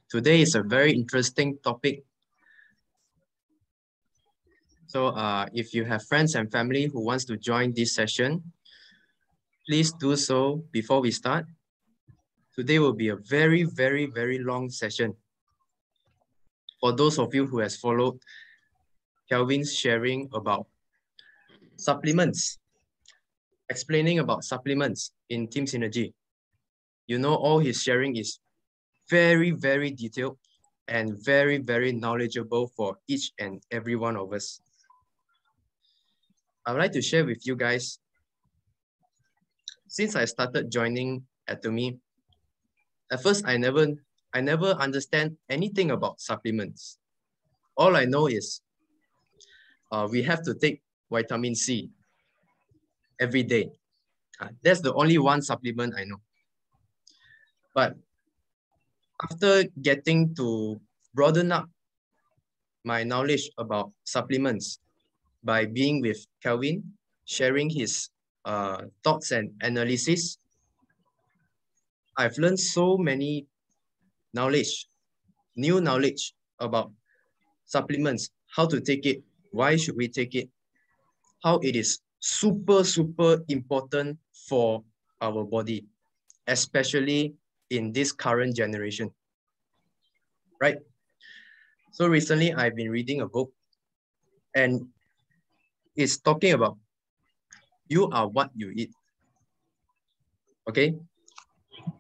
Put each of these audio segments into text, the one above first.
Today is a very interesting topic. So if you have friends and family who wants to join this session, please do so before we start. Today will be a very, very, very long session. For those of you who has followed Kelvin's sharing about supplements, explaining about supplements in Team Synergy, you know all his sharing is very, very detailed and very, very knowledgeable for each and every one of us. I would like to share with you guys, since I started joining Atomy, at first I never understand anything about supplements. All I know is we have to take vitamin C every day. That's the only one supplement I know. But after getting to broaden up my knowledge about supplements by being with Kelvin, sharing his thoughts and analysis, I've learned so many new knowledge about supplements, how to take it, why should we take it, how it is super, super important for our body, especially in this current generation, right? So recently I've been reading a book and it's talking about you are what you eat, okay?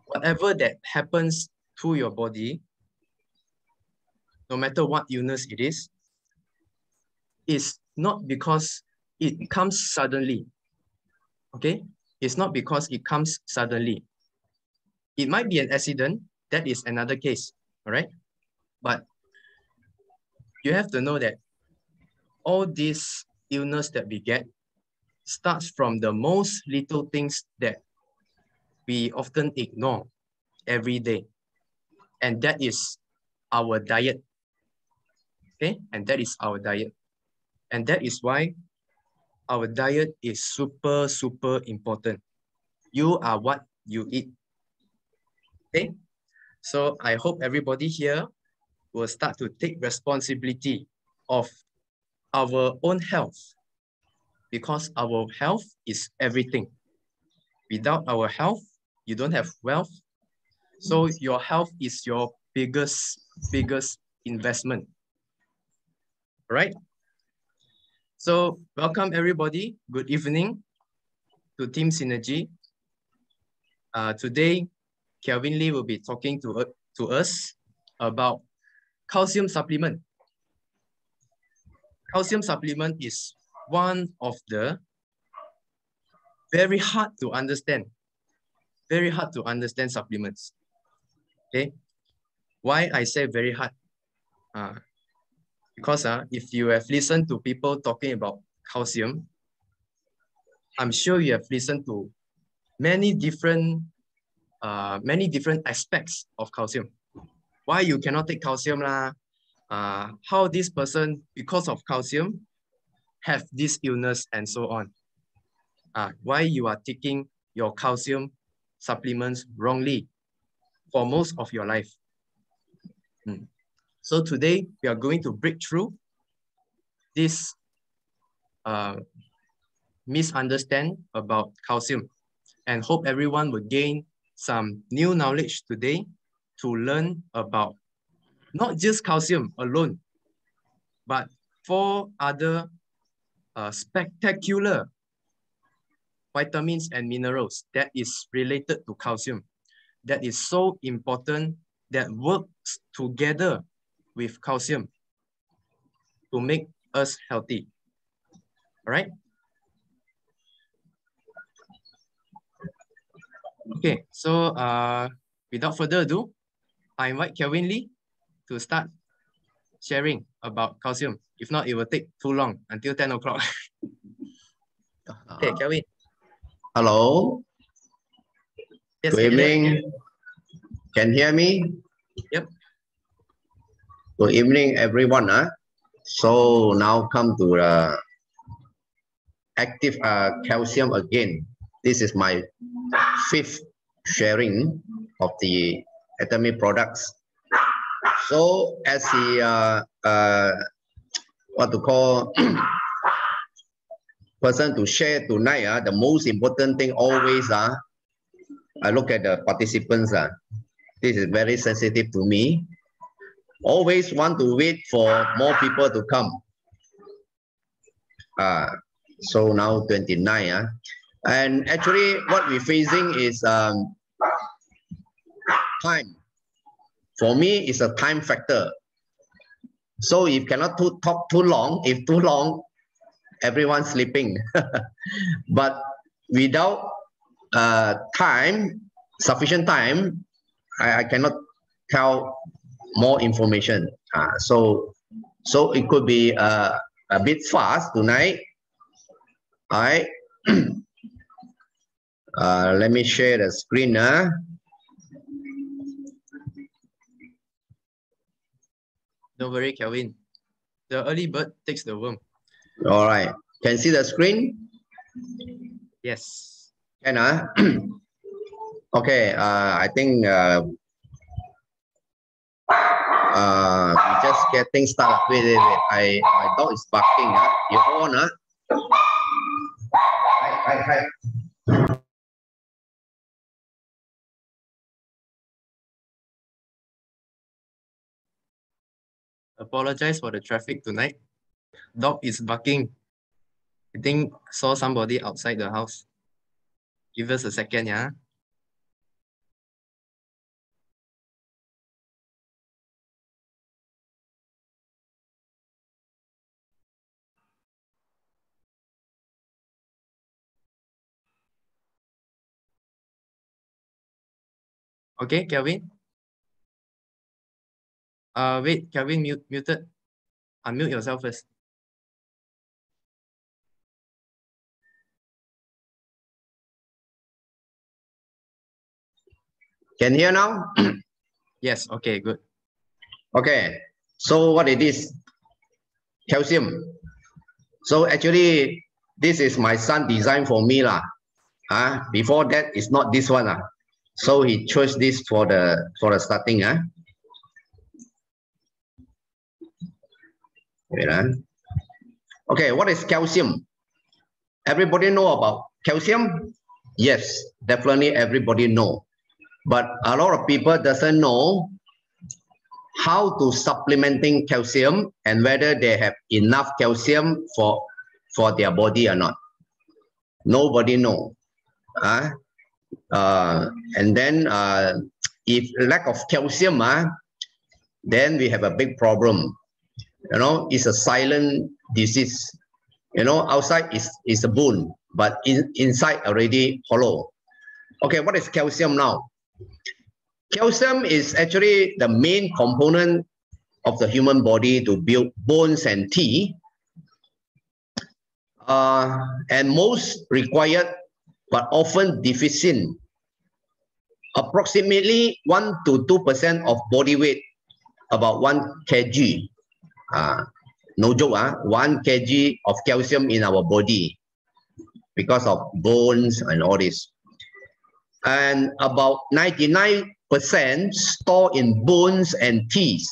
Whatever that happens to your body, no matter what illness it is not because it comes suddenly, okay? It's not because it comes suddenly. It might be an accident, that is another case, all right? But you have to know that all this illness that we get starts from the most little things that we often ignore every day. And that is our diet, okay? And that is our diet. And that is why our diet is super, super important. You are what you eat, okay? So I hope everybody here will start to take responsibility of our own health, because our health is everything. Without our health, you don't have wealth. So your health is your biggest investment, right? So welcome everybody. Good evening to Team Synergy. Today, Kelvin Lee will be talking to us about calcium supplement. Calcium supplement is one of the very hard to understand supplements, okay? Why I say very hard? Because if you have listened to people talking about calcium, I'm sure you have listened to many different aspects of calcium. Why you cannot take calcium lah? How this person, because of calcium, have this illness and so on. Why you are taking your calcium supplements wrongly for most of your life. So today we are going to break through this misunderstanding about calcium and hope everyone will gain some new knowledge today to learn about not just calcium alone, but 4 other spectacular vitamins and minerals that is related to calcium, that is so important, that works together with calcium to make us healthy. All right? Okay, so without further ado, I invite Kelvin Lee to start sharing about calcium. If not, it will take too long until 10 o'clock. Okay, Kelvin. Hello. Yes, good evening. Can hear me? Yep. Good evening, everyone. So now come to the active calcium again. This is my 5th sharing of the Atomy products. So as the what to call person to share tonight, the most important thing always I look at the participants. This is very sensitive to me. Always want to wait for more people to come. So now 29. And actually what we're facing is time. For me, it's a time factor. So if cannot talk too long, if too long, everyone's sleeping. But without time, sufficient time, I cannot tell more information. So it could be a bit fast tonight. All right. Let me share the screen. Don't worry, Kelvin. The early bird takes the worm. All right. Can see the screen? Yes. Can Okay. I think we just getting started. Wait. My dog is barking. You on? Hi. Apologize for the traffic tonight. Dog is barking. I think saw somebody outside the house. Give us a second, yeah. Okay, Kelvin. Wait, Kelvin muted. Unmute yourself first. Can you hear now? Yes, okay, good. Okay. So what it is? Calcium. So actually, this is my son designed for me lah. Before that, it's not this one lah. So he chose this for the starting. Wait, Okay, what is calcium? Everybody know about calcium? Yes, definitely everybody know. But a lot of people doesn't know how to supplementing calcium and whether they have enough calcium for their body or not. Nobody know. And then if lack of calcium, then we have a big problem. You know, it's a silent disease. You know, outside is a bone, but inside already hollow. Okay, what is calcium now? Calcium is actually the main component of the human body to build bones and teeth. And most required but often deficient. Approximately 1 to 2% of body weight, about 1 kg. No joke, 1 kg of calcium in our body because of bones and all this. And about 99% stored in bones and teeth.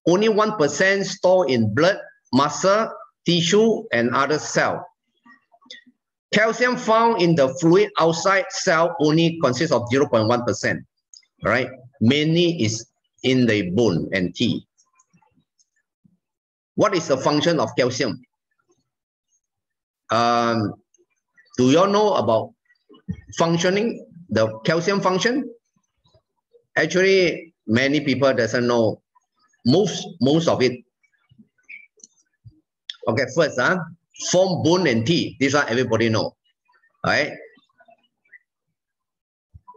Only 1% stored in blood, muscle, tissue, and other cells. Calcium found in the fluid outside cell only consists of 0.1%, right? Mainly is in the bone and teeth. What is the function of calcium? Do you all know about functioning, the calcium function? Actually, many people doesn't know most of it. Okay, first, form bone and teeth. This one everybody know, right?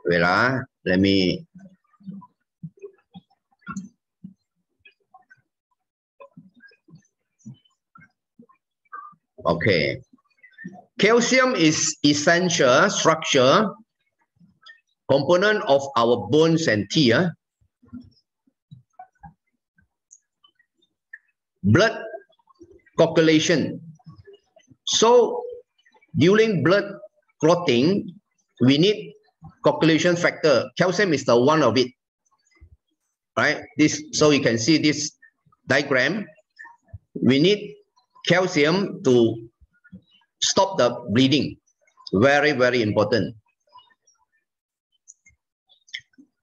Wait, let me. Okay. Calcium is essential structure component of our bones and teeth. Blood coagulation. So during blood clotting, we need coagulation factor. Calcium is the one of it. right? This, so you can see this diagram. We need calcium to stop the bleeding. Very, very important.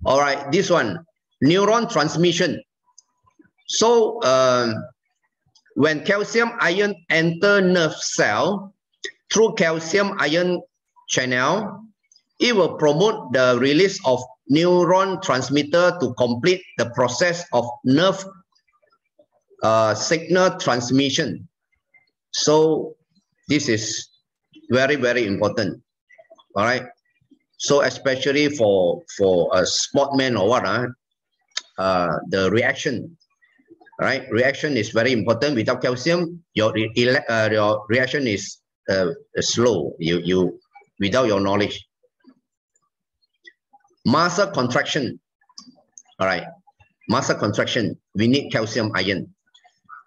All right, this one, neuron transmission. So when calcium ion enter nerve cell through calcium ion channel, it will promote the release of neuron transmitter to complete the process of nerve signal transmission. So this is very, very important. All right. So especially for a sportman or what, the reaction, right? Reaction is very important. Without calcium, your reaction is slow. You without your knowledge. Muscle contraction. All right. Muscle contraction. We need calcium ion.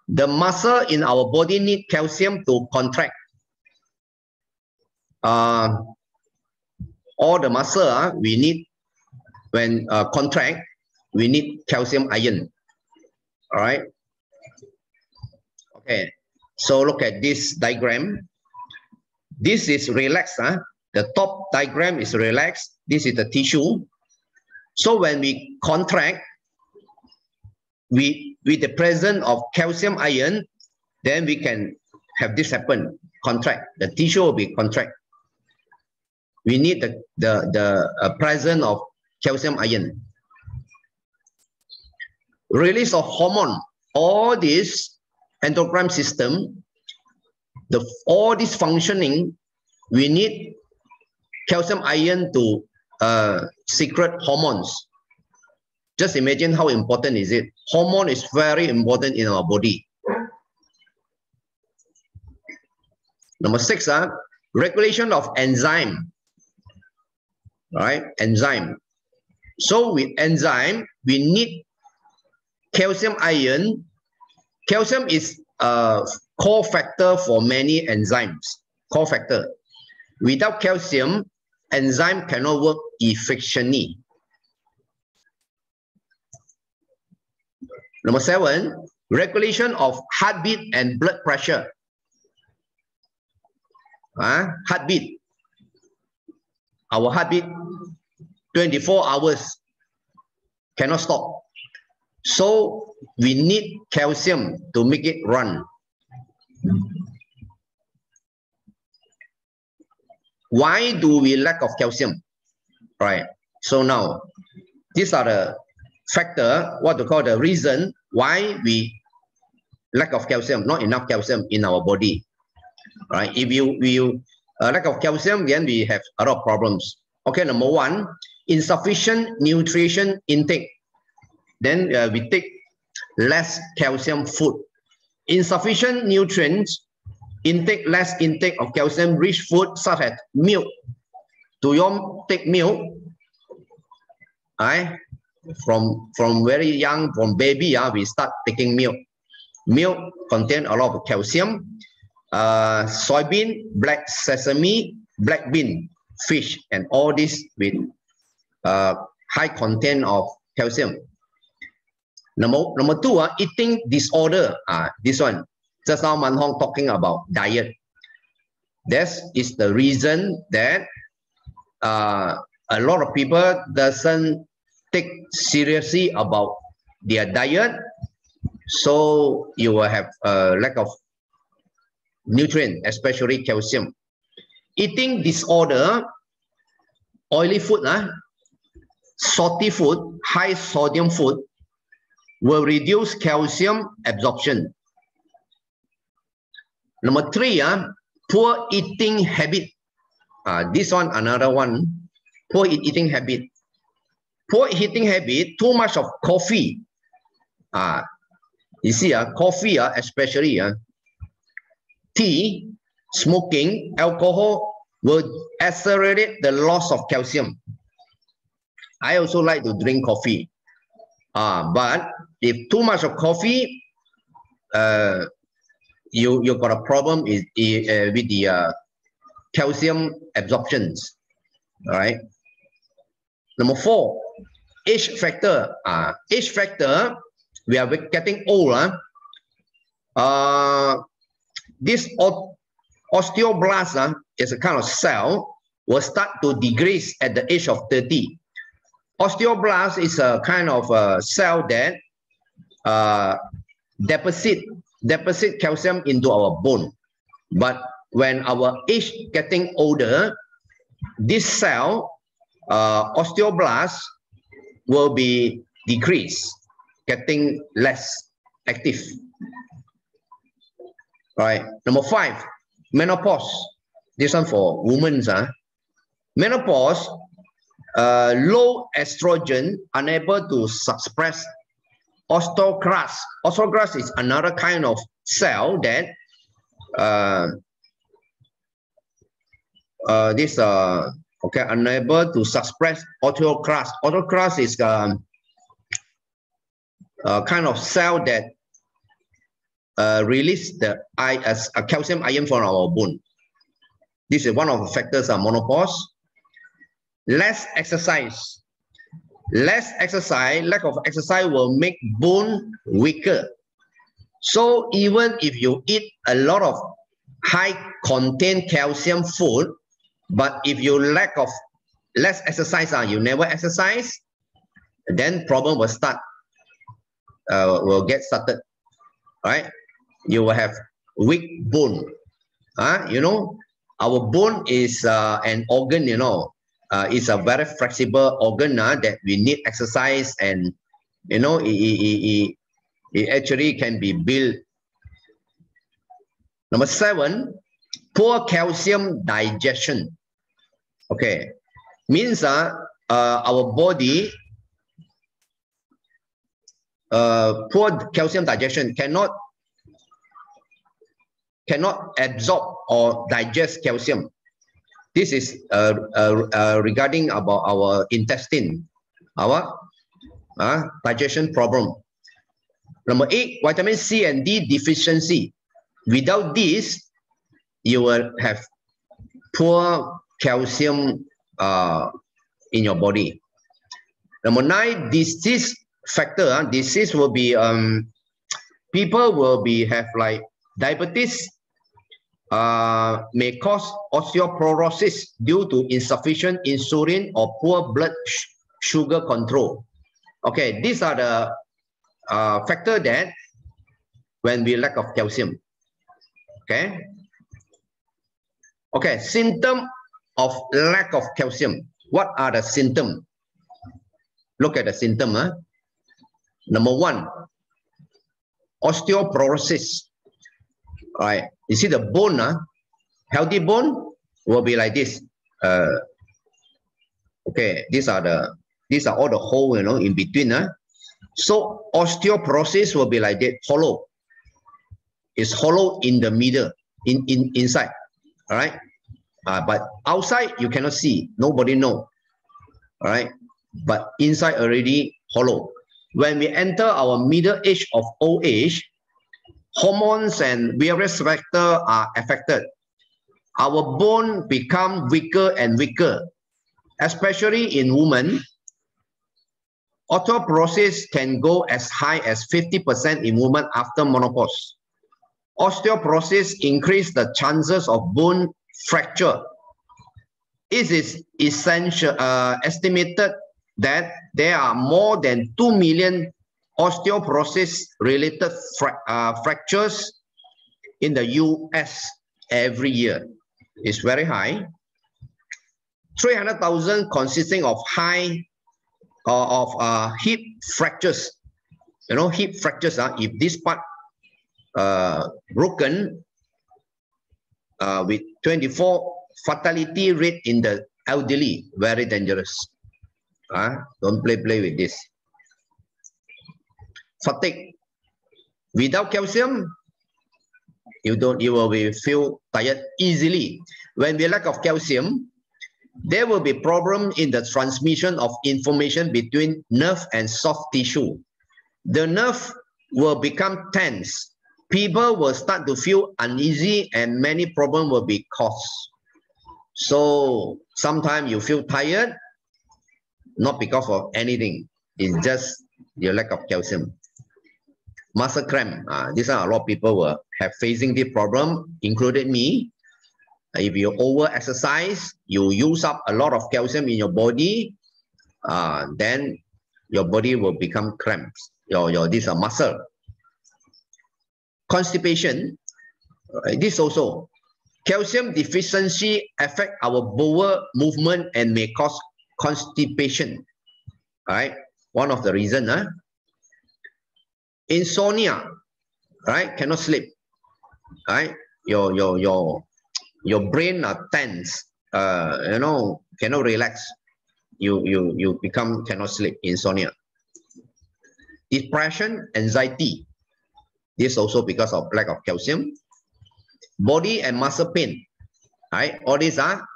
The muscle in our body need calcium to contract. All the muscle we need, when contract, we need calcium ion. All right. Okay. So look at this diagram. This is relaxed. The top diagram is relaxed. This is the tissue. So when we contract, with the presence of calcium ion, then we can have this happen. Contract. The tissue will be contract. We need the presence of calcium ion. Release of hormone. All this endocrine system, all this functioning, we need calcium ion to secrete hormones. Just imagine how important is it. Hormone is very important in our body. Number 6, regulation of enzyme. Right, enzyme. So with enzyme, we need calcium ion. Calcium is a core factor for many enzymes. Core factor. Without calcium, enzyme cannot work efficiently. Number 7, regulation of heartbeat and blood pressure. Heartbeat. Our heartbeat, 24 hours, cannot stop. So we need calcium to make it run. Why do we lack of calcium? Right. So now, these are the factor, what to call the reason why we lack of calcium, not enough calcium in our body. Right. If you lack of calcium, then we have a lot of problems. Okay, number 1, insufficient nutrition intake. Then we take less calcium food. Insufficient nutrients intake, less intake of calcium-rich food such as milk. Do you take milk? From very young, from baby, we start taking milk. Milk contains a lot of calcium. Soybean, black sesame, black bean, fish, and all this with high content of calcium. Number 2, eating disorder. This one, just now Mun Hong talking about diet. This is the reason that a lot of people doesn't take seriously about their diet. So you will have a lack of nutrient, especially calcium. Eating disorder, oily food, salty food, high sodium food will reduce calcium absorption. Number 3, poor eating habit. This one, another one, poor eating habit. Poor eating habit, too much of coffee. You see, coffee, especially tea, smoking, alcohol will accelerate the loss of calcium. I also like to drink coffee. But if too much of coffee, you got a problem with the calcium absorptions. All right. Number 4, age factor. Age factor, we are getting old. This osteoblast is a kind of cell will start to degrade at the age of 30. Osteoblast is a kind of cell that deposit calcium into our bone. But when our age getting older, this cell, osteoblast, will be decreased, getting less active. Right. Number 5, menopause. This one for women. Menopause, low estrogen, unable to suppress osteoclast. Osteoclast is another kind of cell that unable to suppress osteoclast. Osteoclast is a kind of cell that release the calcium ion from our bone. This is one of the factors of menopause. Less exercise. Lack of exercise will make bone weaker. So even if you eat a lot of high content calcium food, but if you less exercise, you never exercise, then problem will start. Will get started, right? You will have weak bone. You know, our bone is an organ. You know, it's a very flexible organ that we need exercise, and you know, it actually can be built. Number 7, poor calcium digestion. Okay, means our body poor calcium digestion cannot absorb or digest calcium. This is regarding about our intestine, our digestion problem. Number 8, vitamin C and D deficiency. Without this, you will have poor calcium in your body. Number 9, disease factor. Disease will be people will be have like diabetes, may cause osteoporosis due to insufficient insulin or poor blood sugar control. Okay, these are the factors that when we lack of calcium. Okay. Okay, symptom of lack of calcium. What are the symptoms? Look at the symptom. Number 1, osteoporosis. All right, you see the bone, healthy bone will be like this. Okay, these are all the hole, you know, in between. So osteoporosis will be like that, hollow. It's hollow in the middle, inside. All right, but outside you cannot see, nobody know. All right, but inside already hollow. When we enter our middle age of old age, hormones and various factors are affected. Our bone become weaker and weaker, especially in women. Osteoporosis can go as high as 50% in women after menopause. Osteoporosis increases the chances of bone fracture. It is essential, estimated that there are more than 2 million osteoporosis-related fractures in the US every year. It's very high. 300,000 consisting of hip fractures. You know, hip fractures are if this part broken, with 24 fatality rate in the elderly, very dangerous. Don't play with this. Fatigue. Without calcium, you will feel tired easily. When we lack of calcium, there will be problem in the transmission of information between nerve and soft tissue. The nerve will become tense. People will start to feel uneasy and many problems will be caused. So sometimes you feel tired, not because of anything. It's just your lack of calcium. Muscle cramp. These are a lot of people will have facing this problem, including me. If you over exercise, you use up a lot of calcium in your body, then your body will become cramps. These are muscle. Constipation. This also. Calcium deficiency affect our bowel movement and may cause constipation. All right. One of the reasons. Insomnia. Right. Cannot sleep. Right. Your brain are tense, cannot relax. You cannot sleep, insomnia. Depression, anxiety. This also because of lack of calcium. Body and muscle pain. Right? All these are,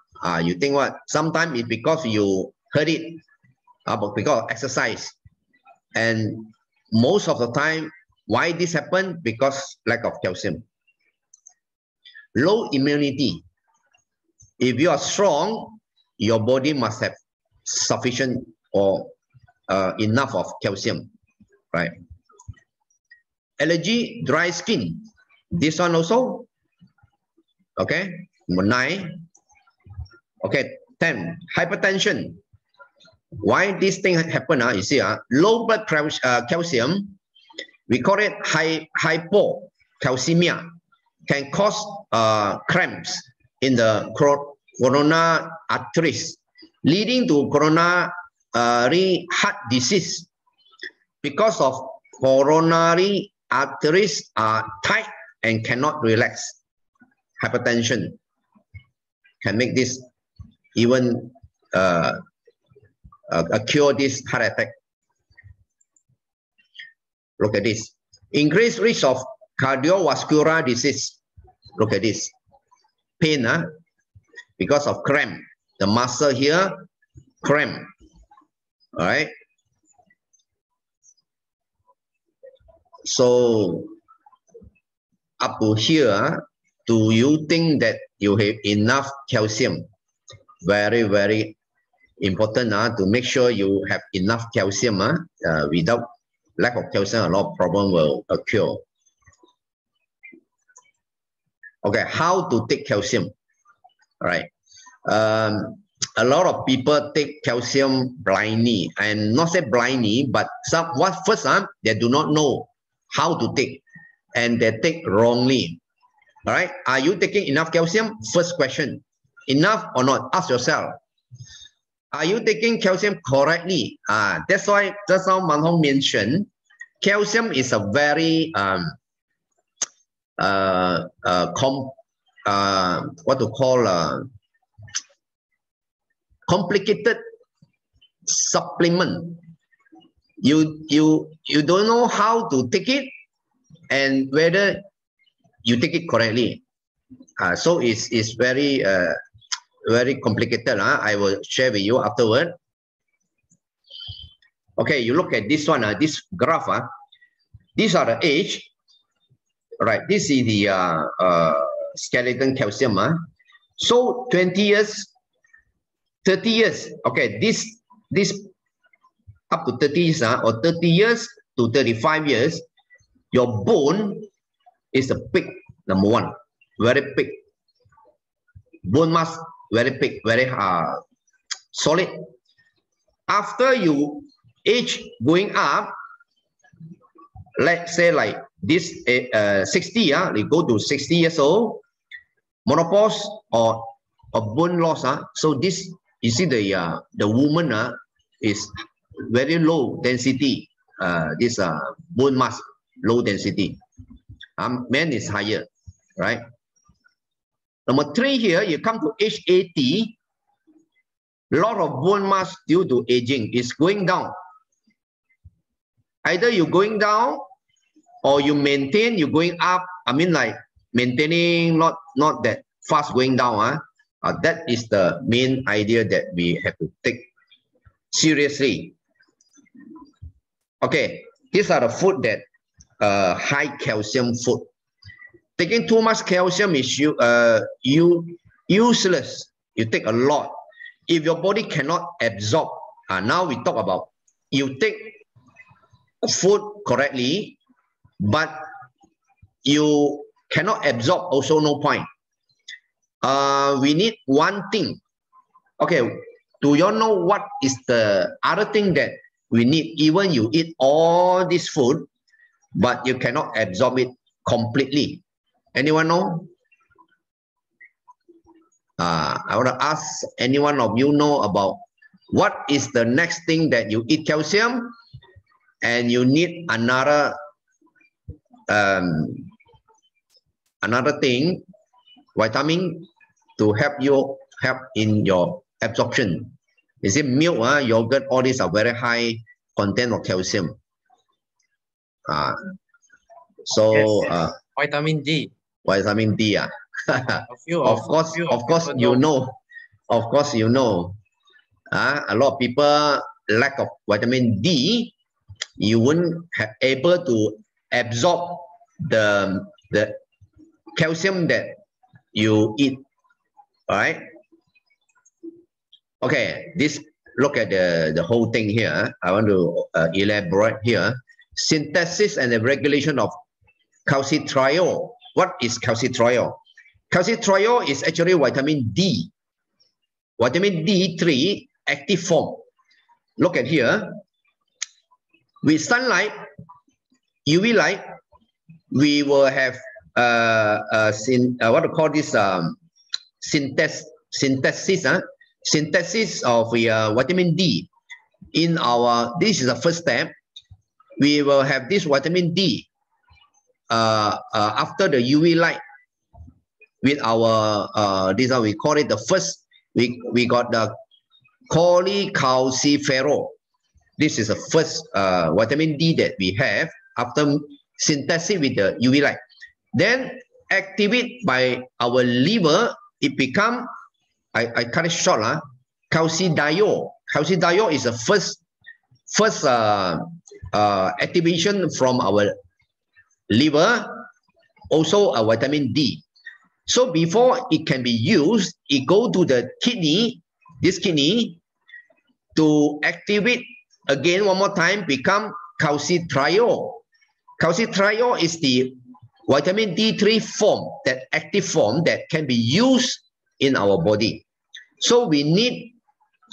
you think what? Sometimes it's because you hurt it, because of exercise. And most of the time, why this happen? Because lack of calcium. Low immunity. If you are strong, your body must have sufficient or enough of calcium, right? Allergy, dry skin. This one also. Okay. Number 9. Okay. 10. Hypertension. Why this thing happen? You see, low blood calcium. We call it hypocalcemia. Can cause cramps in the coronary arteries, leading to coronary heart disease. Because of coronary arteries are tight and cannot relax. Hypertension can make this even cure this heart attack. Look at this. Increased risk of cardiovascular disease. Look at this. Pain, because of cramp. The muscle here, cramp. All right. So, up to here, do you think that you have enough calcium? Very, very important to make sure you have enough calcium. Without lack of calcium, a lot of problem will occur. Okay, how to take calcium? All right. A lot of people take calcium blindly, and not say blindly, but first they do not know how to take, and they take wrongly. All right. Are you taking enough calcium? First question. Enough or not? Ask yourself. Are you taking calcium correctly? That's why just now Mun Hong mentioned, calcium is a very complicated supplement. You don't know how to take it and whether you take it correctly. So it's very very complicated. I will share with you afterward. Okay, you look at this one, this graph. These are the age. Right, this is the skeleton calcium. So 20 years, 30 years. Okay, this up to 30 years or 30 years to 35 years, your bone is a big, number one, very big. Bone mass, very big, very solid. After you age going up, let's say like this 60, they go to 60 years old, menopause or bone loss. So this, you see the woman is very low density, this bone mass, low density. Man is higher, right? Number 3 here, you come to age 80, lot of bone mass due to aging is going down. Either you're going down or you maintain, you're going up. I mean, like maintaining, not that fast going down. That is the main idea that we have to take seriously. Okay, these are the food that high calcium food. Taking too much calcium is useless. You take a lot. If your body cannot absorb, now we talk about you take food correctly, but you cannot absorb, also no point. We need one thing. Okay, do you know what is the other thing that we need? Even you eat all this food, but you cannot absorb it completely. Anyone know? I want to ask any one of you know about what is the next thing that you eat calcium and you need another thing, vitamin, to help in your absorption. Is it milk, yogurt? All these are very high content of calcium. Yes. Vitamin D. Vitamin D. Of course, you know. Of course, you know. A lot of people lack of vitamin D. You wouldn't have able to absorb the calcium that you eat. All right. Okay. Look at the whole thing here. I want to elaborate here. Synthesis and the regulation of calcitriol. What is calcitriol? Calcitriol is actually vitamin D. Vitamin D3 active form. Look at here. With sunlight, UV light, we will have what to call this synthesis of vitamin D. In this is the first step. We will have this vitamin D after the UV light with our this we call it the first. We got the cholecalciferol. This is the first vitamin D that we have after synthesis with the UV light. Then activate by our liver, it become, I cut it short, calcidiol. Calcidiol is the first activation from our liver, also a vitamin D. So before it can be used, it go to the kidney, this kidney, to activate again one more time, become calcitriol. Calcitriol is the vitamin D3 form, that active form that can be used in our body. So we need,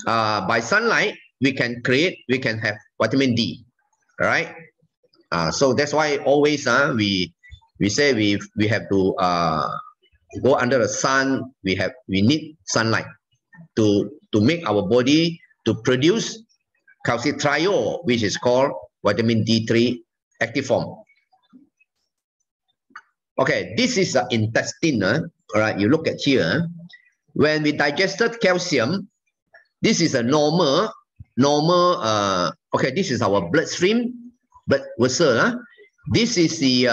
by sunlight, we can have vitamin D, right? So that's why always we say we have to go under the sun. We need sunlight to make our body to produce calcitriol, which is called vitamin D3 active form. Okay, this is the intestine. All right, you look at here. When we digested calcium, this is a normal. Okay, this is our bloodstream, blood vessel. This is the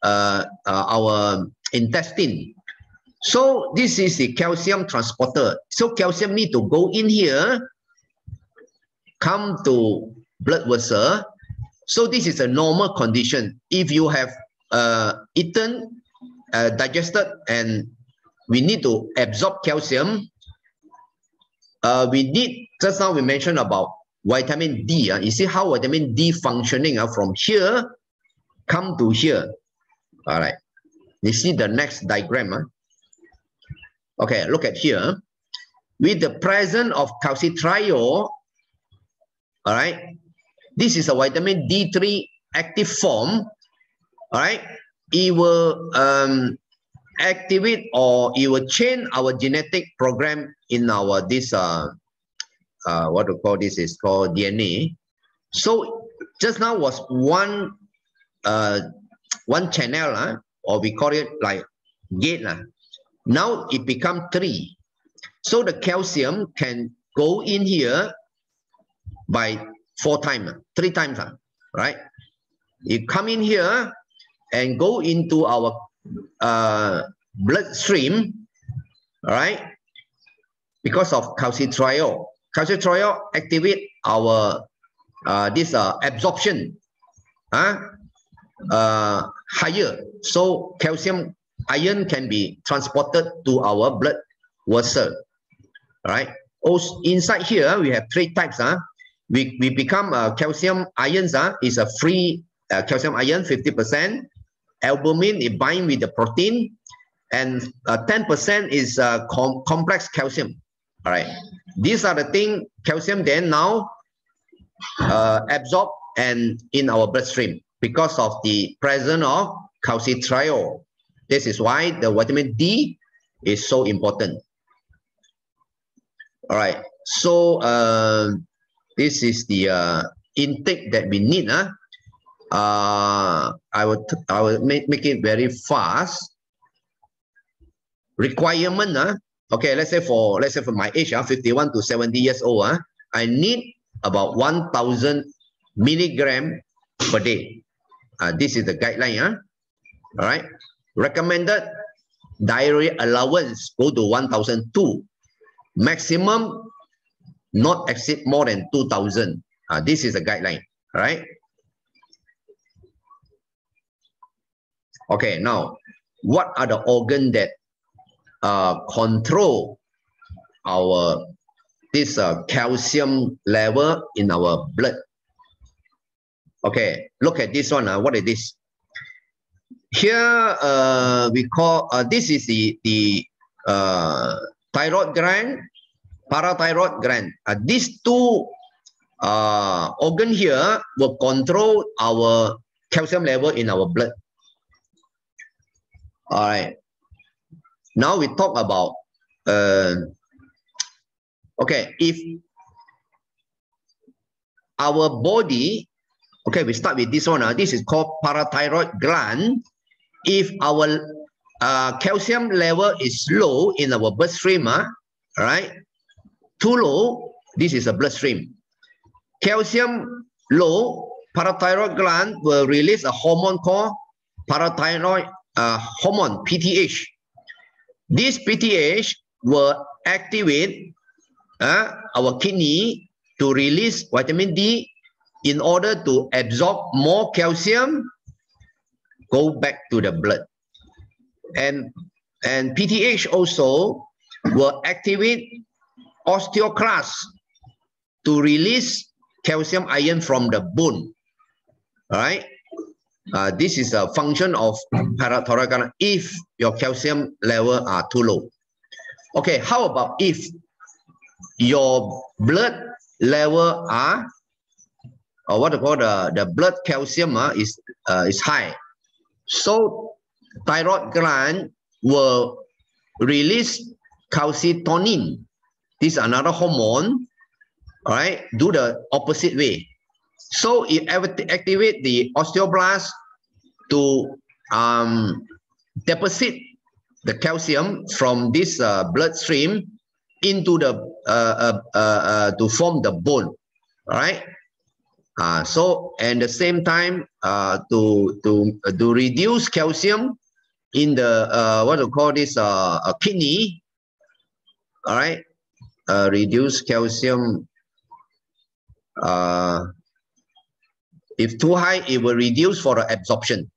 our intestine. So this is the calcium transporter. So calcium need to go in here, come to blood vessel. So this is a normal condition. If you have eaten, digested, and we need to absorb calcium, we need, just now we mentioned about vitamin D. You see how vitamin D functioning from here, come to here. All right. You see the next diagram. Okay, look at here. With the presence of calcitriol, all right, this is a vitamin D3 active form. All right, it will activate, or it will change our genetic program in our what to call this is called DNA. So just now was one channel, or we call it like gate. Now it become 3. So the calcium can go in here by 4 times, 3 times, right? It come in here and go into our bloodstream, all right? Because of calcitriol. Calcitriol activate our this absorption higher. So calcium ion can be transported to our blood vessel, right? Also inside here we have 3 types. we become calcium ions is a free calcium ion 50%. Albumin it bind with the protein, and 10% is complex calcium. All right, these are the things calcium then now absorb and in our bloodstream because of the presence of calcitriol. This is why the vitamin D is so important. All right, so this is the intake that we need. I will make it very fast. Requirement. Okay, let's say for my age, 51 to 70 years old, I need about 1,000 milligram per day. This is the guideline. All right, recommended dietary allowance go to 1,002. Maximum not exceed more than 2,000. This is a guideline. All right. Okay, now what are the organs that control our calcium level in our blood? Okay, look at this one. What is this? Here we call this is the thyroid gland, parathyroid gland. These two organs here will control our calcium level in our blood. All right. Now we talk about okay, if our body, okay, we start with this one. This is called parathyroid gland. If our calcium level is low in our bloodstream, right? Too low, this is a bloodstream. Calcium low, parathyroid gland will release a hormone called parathyroid hormone, PTH. This PTH will activate our kidney to release vitamin D in order to absorb more calcium, go back to the blood. And PTH also will activate osteoclast to release calcium ion from the bone. All right. This is a function of parathyroid gland if your calcium level are too low. Okay, how about if your blood level are, or what they call the blood calcium is high? So thyroid gland will release calcitonin. This is another hormone. All right, do the opposite way. So it activate the osteoblast to deposit the calcium from this bloodstream into the to form the bone. All right. So at the same time to reduce calcium in the what to call this kidney. All right. Reduce calcium. If too high, it will reduce for the absorption,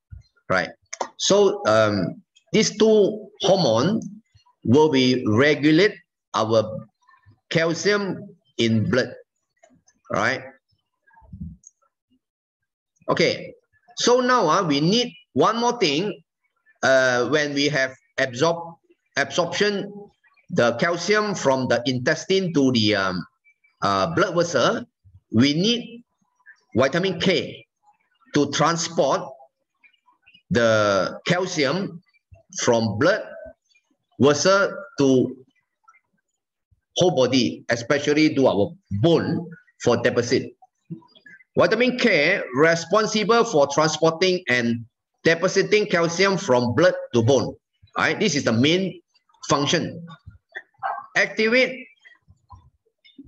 right? So these two hormones will be regulate our calcium in blood, right? Okay, so now we need one more thing. When we have absorption, the calcium from the intestine to the blood vessel, we need vitamin K to transport the calcium from blood vessel to whole body, especially to our bone for deposit. Vitamin K responsible for transporting and depositing calcium from blood to bone. All right, this is the main function. Activate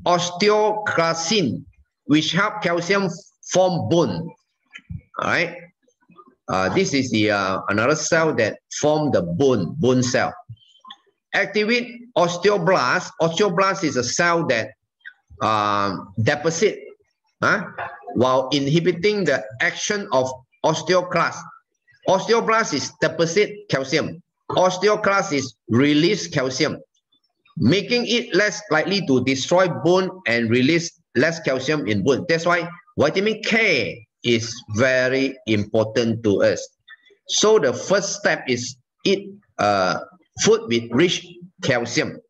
osteoclastin, which help calcium form bone. All right. This is the another cell that form the bone cell. Activate osteoblast. Osteoblast is a cell that deposit while inhibiting the action of osteoclast. Osteoblast is deposit calcium. Osteoclast is release calcium, making it less likely to destroy bone and release less calcium in bone. That's why vitamin K is very important to us. So the first step is eat food with rich calcium.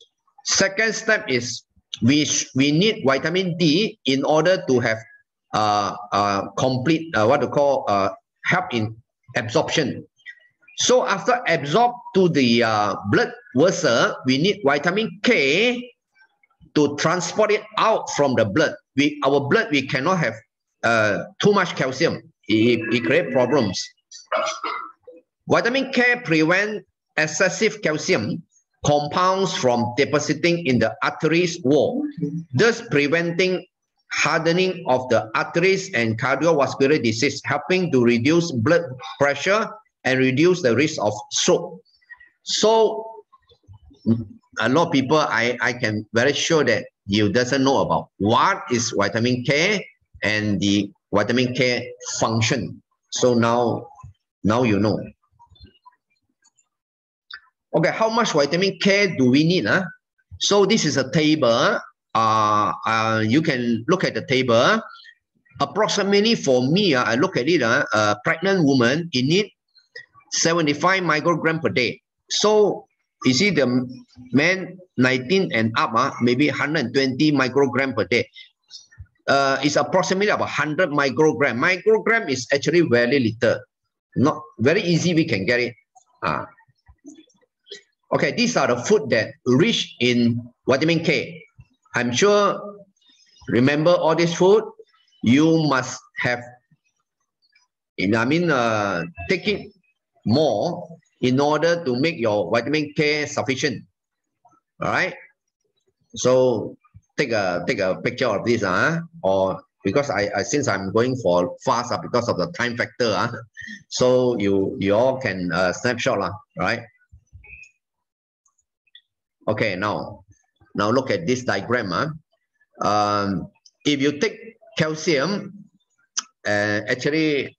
Second step is we need vitamin D in order to have complete what to call help in absorption. So after absorb to the blood vessel, we need vitamin K to transport it out from the blood. Our blood, we cannot have too much calcium. It creates problems. Vitamin K prevents excessive calcium compounds from depositing in the arteries wall, thus preventing hardening of the arteries and cardiovascular disease, helping to reduce blood pressure and reduce the risk of stroke. So a lot of people, I can very sure that you doesn't know about what is vitamin K and the vitamin K function. So now you know. Okay, how much vitamin K do we need? So this is a table. You can look at the table. Approximately for me, I look at it, a pregnant woman, it needs 75 microgram per day. So you see the man 19 and up, maybe 120 microgram per day. It's approximately about 100 microgram. Microgram is actually very little. Not very easy, we can get it. Okay, these are the food that rich in vitamin K. I'm sure, remember all this food, you must have, take it more in order to make your vitamin K sufficient. All right. So take a picture of this, or because I since I'm going for fast because of the time factor, so you all can snapshot, right? Okay, now look at this diagram. If you take calcium, actually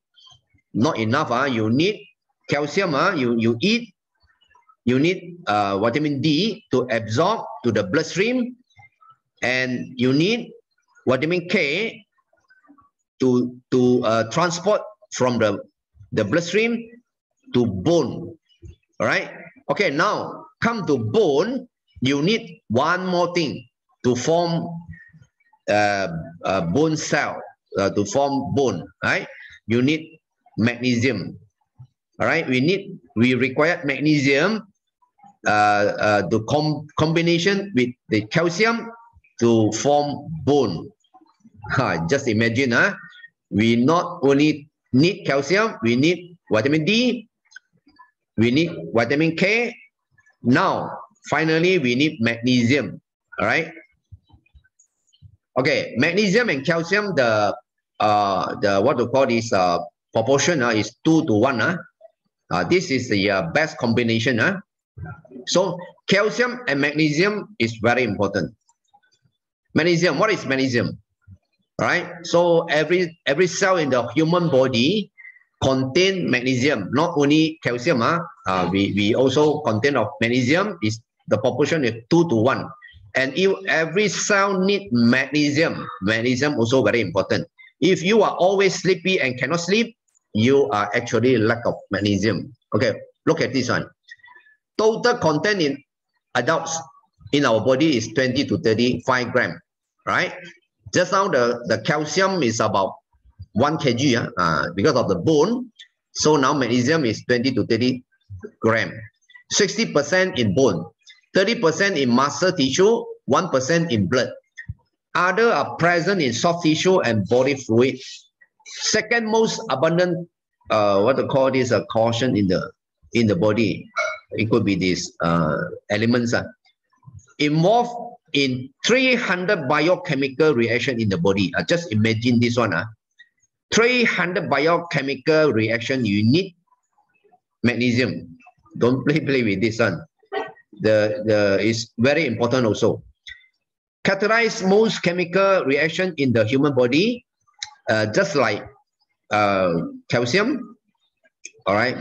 not enough. You need calcium. You eat. You need vitamin D to absorb to the bloodstream, and you need vitamin K to transport from the bloodstream to bone. All right. Okay. Now come to bone. You need one more thing to form bone cell, to form bone, right? You need magnesium. All right, we require magnesium the combination with the calcium to form bone. Just imagine, we not only need calcium, we need vitamin D, we need vitamin K. Now, finally, we need magnesium. All right. Okay, magnesium and calcium, the what to call this proportion is 2 to 1. This is the best combination. So calcium and magnesium is very important. Magnesium, what is magnesium? Right. So every cell in the human body contain magnesium, not only calcium. We also contain of magnesium. Is the proportion is 2 to 1. And if every cell need magnesium, magnesium also very important. If you are always sleepy and cannot sleep, you are actually lack of magnesium. Okay, look at this one. Total content in adults in our body is 20 to 35 grams, right? Just now the calcium is about 1 kg because of the bone. So now magnesium is 20 to 30 grams. 60% in bone, 30% in muscle tissue, 1% in blood. Other are present in soft tissue and body fluid. Second most abundant, what to call this, caution in the body. It could be these elements involved in 300 biochemical reaction in the body. Just imagine this one. 300 biochemical reaction, you need magnesium. Don't play with this one. The is very important also. Catalyze most chemical reaction in the human body, just like calcium. All right.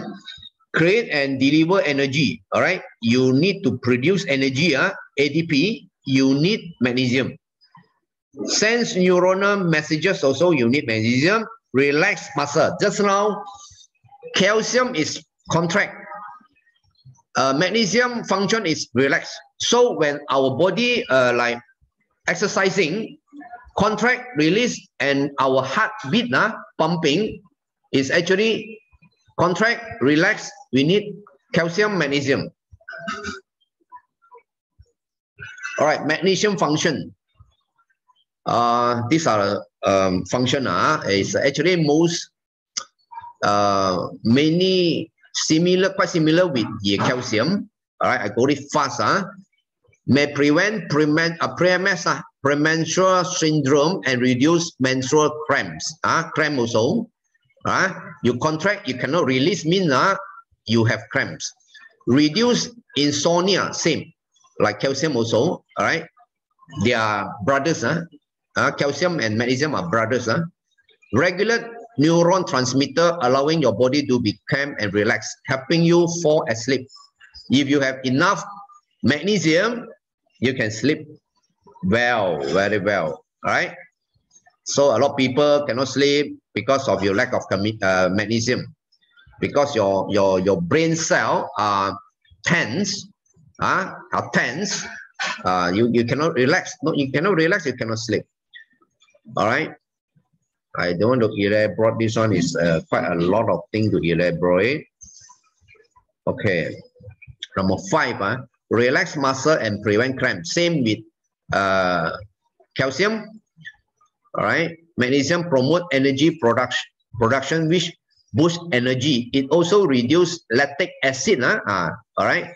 Create and deliver energy. All right. You need to produce energy, ADP. You need magnesium. Sends neuronal messages also, you need magnesium. Relax muscle. Just now, calcium is contract. Magnesium function is relax. So when our body like exercising, contract, release, and our heartbeat pumping is actually contract, relax. We need calcium, magnesium. All right, magnesium function. These are function is actually most many similar, quite similar with the calcium. All right, I go it fast. May prevent premenstrual syndrome and reduce menstrual cramps. Cramp also. You contract, you cannot release, means you have cramps. Reduce insomnia, same like calcium also. All right, they are brothers. Calcium and magnesium are brothers. Regulate neuron transmitter, allowing your body to be calm and relaxed, helping you fall asleep. If you have enough magnesium, you can sleep well, very well. All right. So a lot of people cannot sleep because of your lack of magnesium, because your brain cell are tense, are tense. You cannot relax. No, you cannot relax. You cannot sleep. All right. I don't want to elaborate. This one is quite a lot of things to elaborate. Okay. Number 5, relax muscle and prevent cramp. Same with calcium. All right. Magnesium promote energy production, which boosts energy. It also reduces lactic acid. All right.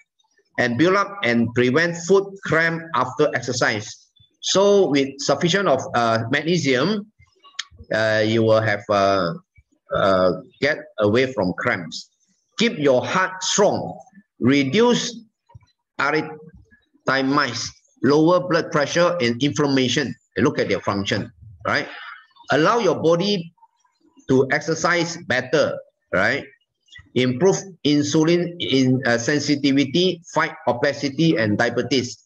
And build up and prevent foot cramp after exercise. So with sufficient of magnesium, you will have get away from cramps. Keep your heart strong. Reduce arrhythmias, lower blood pressure and inflammation. Look at their function, right? Allow your body to exercise better, right? Improve insulin sensitivity, fight obesity and diabetes.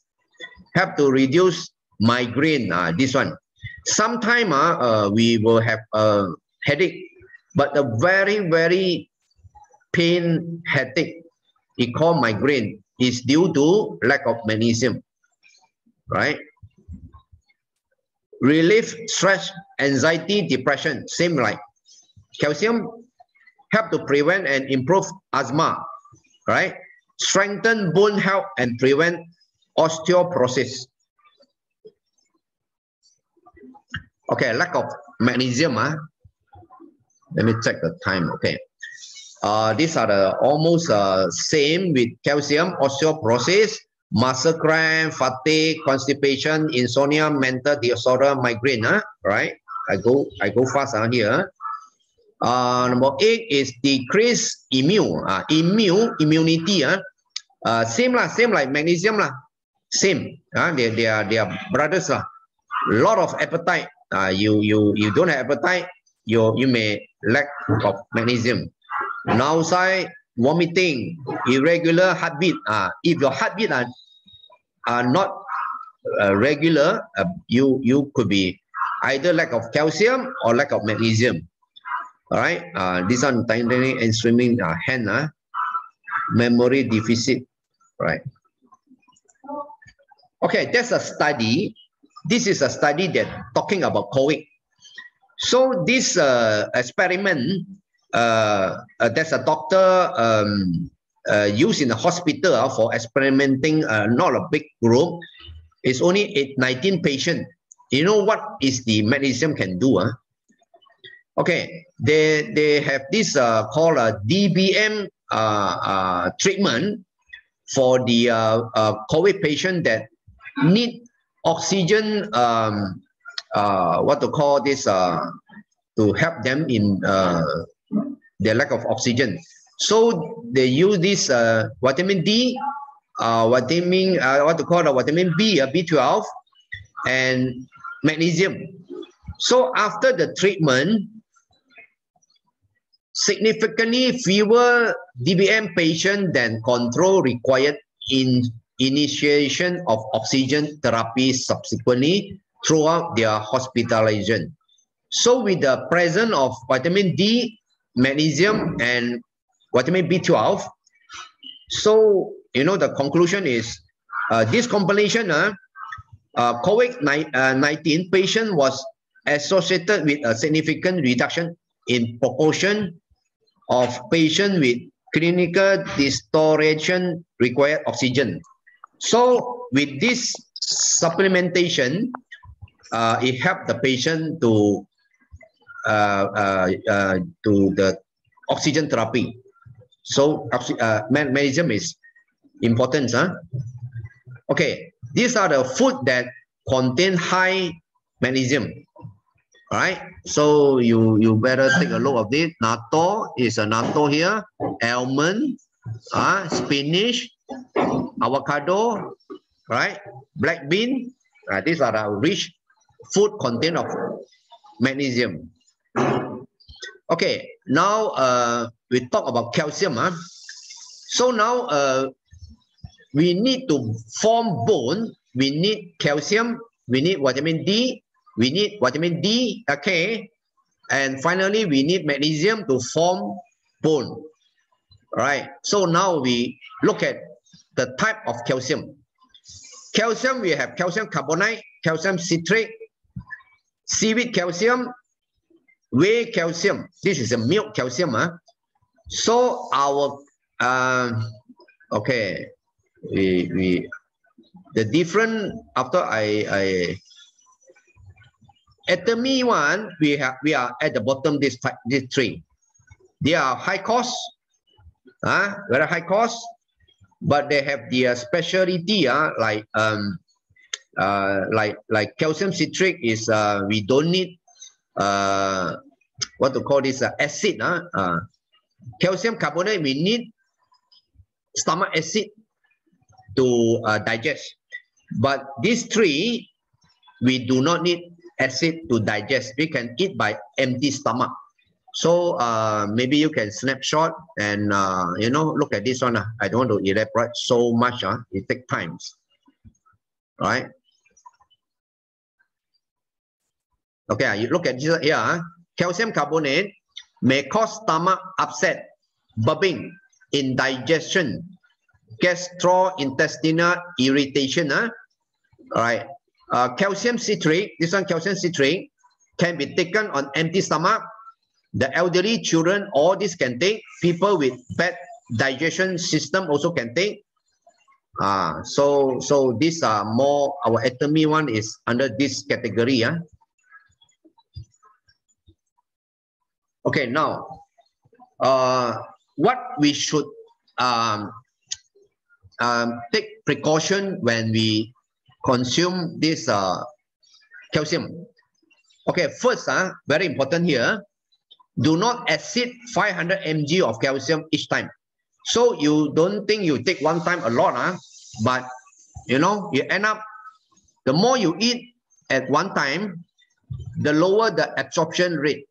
Help to reduce migraine. This one. Sometimes we will have a headache, but a very, very pain headache, it called migraine, is due to lack of magnesium, right? Relieve stress, anxiety, depression, same like calcium. Help to prevent and improve asthma, right? Strengthen bone health and prevent osteoporosis. Okay, lack of magnesium. Let me check the time. Okay. These are the almost same with calcium, osteoporosis, muscle cramp, fatigue, constipation, insomnia, mental disorder, migraine. Right? I go fast here. Number 8 is decrease immunity. Same like magnesium Same. They are brothers Lot of appetite. You don't have appetite. You may lack of magnesium. Nausea, vomiting, irregular heartbeat. If your heartbeat are not regular, you could be either lack of calcium or lack of magnesium. All right. This one, tiny and swimming hand. Memory deficit. Right. Okay, that's a study. This is a study that talking about COVID. So this experiment, there's a doctor used in the hospital for experimenting, not a big group. It's only 19 patients. You know what is the magnesium can do? Okay, they have this called a DBM treatment for the COVID patient that need oxygen, what to call this, to help them in their lack of oxygen. So they use this vitamin D, what to call the vitamin B, B12, and magnesium. So after the treatment, significantly fewer DBM patients than control required in initiation of oxygen therapy subsequently throughout their hospitalization. So with the presence of vitamin D, magnesium, and vitamin B12, so the conclusion is this combination, COVID-19 patient was associated with a significant reduction in proportion of patients with clinical deterioration required oxygen. So with this supplementation, it helped the patient to the oxygen therapy. So magnesium is important. Okay, these are the food that contain high magnesium. All right, so you better take a look of this. Natto is a natto here, almond, spinach, avocado, right? Black bean. These are the rich food content of magnesium. Okay, now we talk about calcium. So now we need to form bone. We need calcium. We need vitamin D. We need vitamin D, K, and finally we need magnesium to form bone. All right. So now we look at the type of calcium. Calcium, we have calcium carbonate, calcium citrate, seaweed calcium, whey calcium. This is a milk calcium. So our okay, we the different after I Atomy one, we are at the bottom this three. They are high cost, very high cost, but they have their specialty, like calcium citric is we don't need what to call this acid. Calcium carbonate we need stomach acid to digest, but these three we do not need acid to digest. We can eat by empty stomach. So maybe you can snapshot and look at this one. I don't want to elaborate so much. It takes time. All right. Okay, you look at this here. Calcium carbonate may cause stomach upset, burping, indigestion, gastrointestinal irritation. All right. Calcium citrate, this one calcium citrate, can be taken on empty stomach. The elderly, children, all this can take. People with bad digestion system also can take. So these are more, our Atomy one is under this category. Okay, now, what we should take precaution when we consume this calcium. Okay, first, very important here, do not exceed 500 mg of calcium each time. So you don't think you take one time a lot, but you end up, the more you eat at one time, the lower the absorption rate.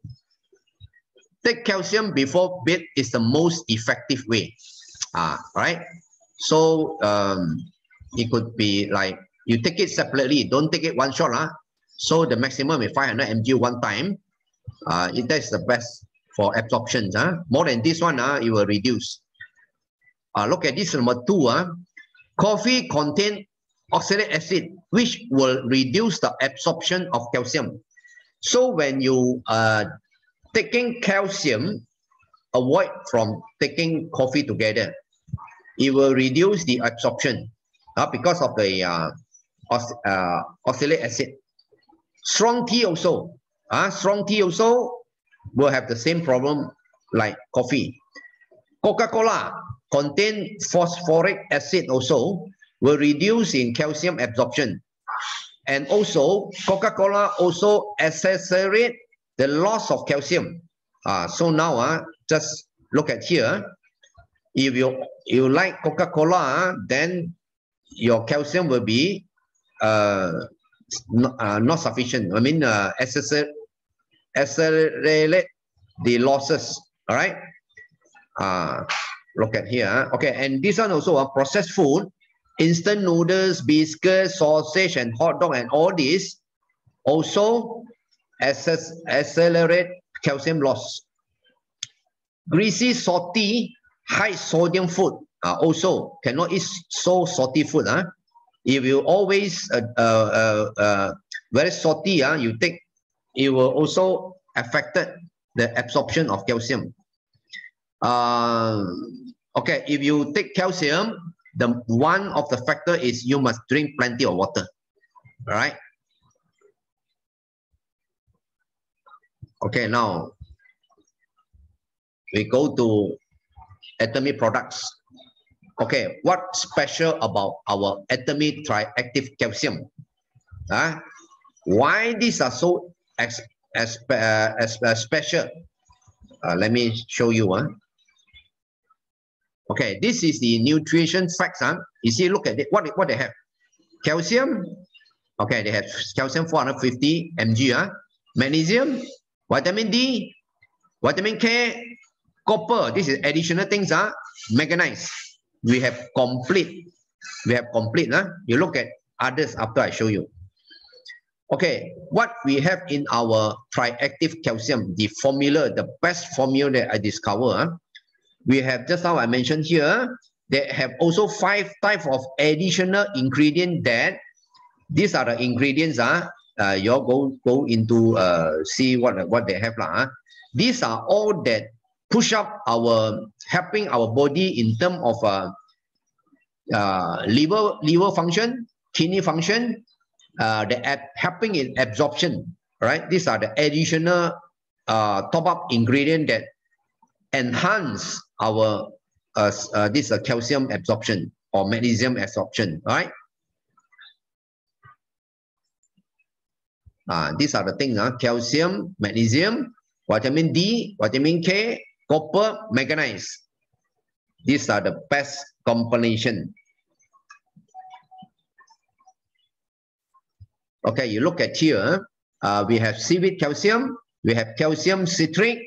Take calcium before bed is the most effective way. Right? So it could be like you take it separately, don't take it one shot. So the maximum is 500 mg one time. That's the best for absorption. More than this one, it will reduce. Look at this number 2. Coffee contains oxalic acid, which will reduce the absorption of calcium. So when you taking calcium, avoid from taking coffee together. It will reduce the absorption because of the oxalic acid. Strong tea also. Strong tea also will have the same problem like coffee. Coca-Cola contains phosphoric acid also, will reduce in calcium absorption. And also, Coca-Cola also accelerate the loss of calcium. So now, just look at here. If you like Coca-Cola, then your calcium will be not sufficient. I mean, accelerate the losses. All right. Look at here. Okay, and this one also processed food, instant noodles, biscuits, sausage, and hot dog, and all this also accelerate calcium loss. Greasy, salty, high sodium food also cannot eat so salty food. If you always very salty, you take, it will also affect the absorption of calcium. Okay, if you take calcium, the one of the factor is you must drink plenty of water. All right. Okay, now we go to Atomy products. Okay, what's special about our Atomy Triactive Calcium? Why these are so special? Let me show you. Okay, this is the nutrition facts. You see, look at it. What they have? Calcium. Okay, they have calcium 450 mg. Magnesium, vitamin D, vitamin K, copper. This is additional things. Manganese. We have complete. You look at others after I show you. Okay, what we have in our Triactive Calcium, the formula, the best formula that I discover. We have, just now I mentioned here, they have also 5 types of additional ingredients that these are the ingredients. You all go into see what they have. These are all that push up helping our body in terms of liver function, kidney function, helping in absorption. Right? These are the additional top-up ingredient that enhance our this calcium absorption or magnesium absorption. Right? These are the things: calcium, magnesium, vitamin D, vitamin K, copper, manganese. These are the best combination. Okay, you look at here. We have seaweed calcium. We have calcium citric.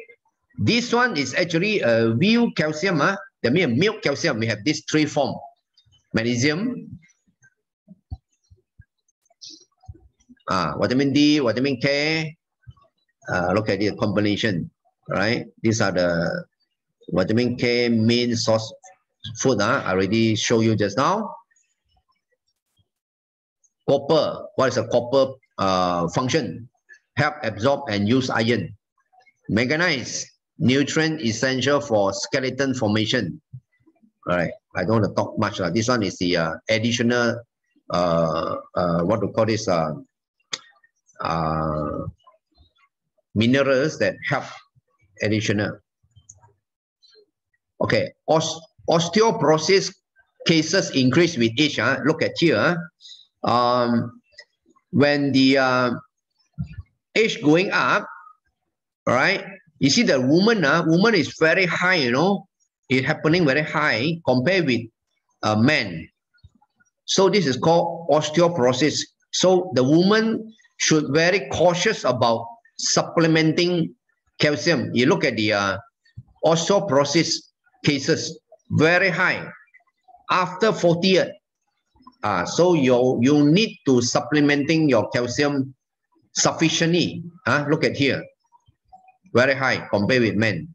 This one is actually a veal calcium. That means milk calcium. We have these 3 forms: magnesium, vitamin D, vitamin K. Look at the combination, right? These are the vitamin K main source food. I already showed you just now. Copper. What is a copper function? Help absorb and use iron. Manganese, nutrient essential for skeleton formation. All right, I don't want to talk much. This one is the additional what to call this minerals that help additional. Okay, osteoporosis cases increase with age. Look at here. When the age going up, right? You see the woman is very high. You know, it's happening very high compared with men. So this is called osteoporosis. So the woman should very cautious about supplementing calcium. You look at the osteoporosis cases, very high after 40 years. So you need to supplementing your calcium sufficiently. Look at here, very high compared with men.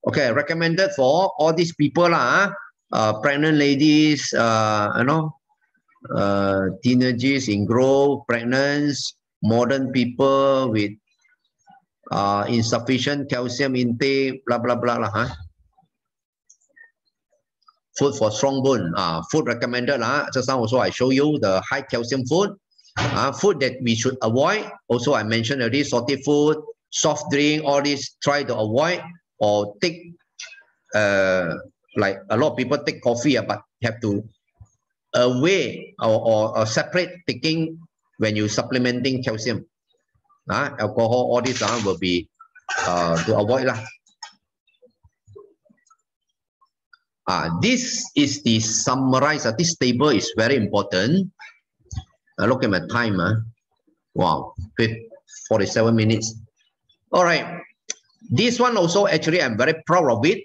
Okay, recommended for all these people, pregnant ladies, teenagers in growth, pregnants, modern people with insufficient calcium intake, blah blah blah. Food for strong bone. Food recommended. Just now also I show you the high calcium food. Food that we should avoid. Also I mentioned already, salty food, soft drink, all this try to avoid or take. Like a lot of people take coffee, but have to away or separate taking when you supplementing calcium. Alcohol, all this will be to avoid lah. This is the summarize. This table is very important. Look at my time. Wow, 47 minutes. All right. This one also, actually, I'm very proud of it.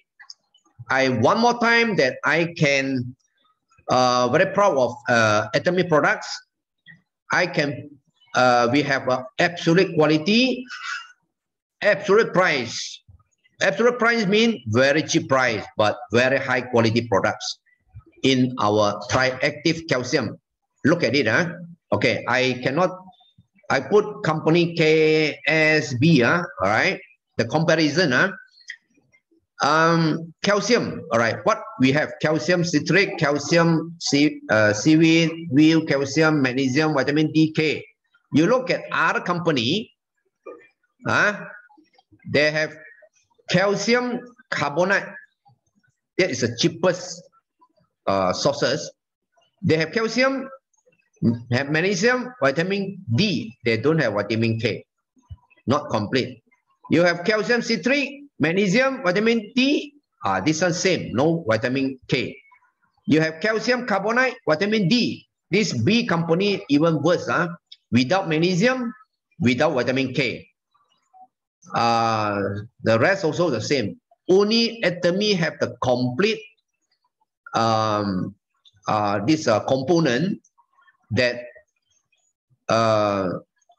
One more time that I can very proud of Atomy products. We have absolute quality, absolute price. Absolute price means very cheap price, but very high quality products in our triactive calcium. Look at it, huh? Okay, I put company KSB, all right? The comparison, calcium, all right? What we have? Calcium citrate, calcium seaweed, wheel, calcium, magnesium, vitamin D, K. You look at other company, they have calcium carbonate. That is the cheapest sources. They have calcium, have magnesium, vitamin D. They don't have vitamin K. Not complete. You have calcium citrate, magnesium, vitamin D. This one same, no vitamin K. You have calcium carbonate, vitamin D. This B company even worse, without magnesium, without vitamin K. The rest also the same. Only Atomy have the complete this component that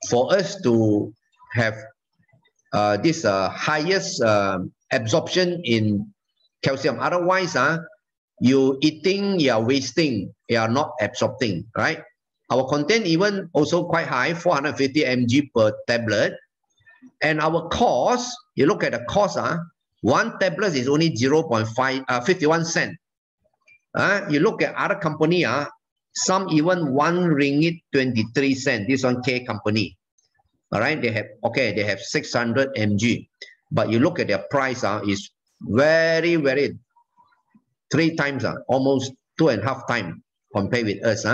for us to have this highest absorption in calcium. Otherwise, you eating, you are wasting, you are not absorbing, right? Our content even also quite high, 450 mg per tablet. And our cost, you look at the cost, one tablet is only 0.51 cent. You look at other company, some even 1 ringgit 23 cent. This one K company. All right, they have 600 mg, but you look at their price, is very, very 3 times, almost 2.5 times compared with us.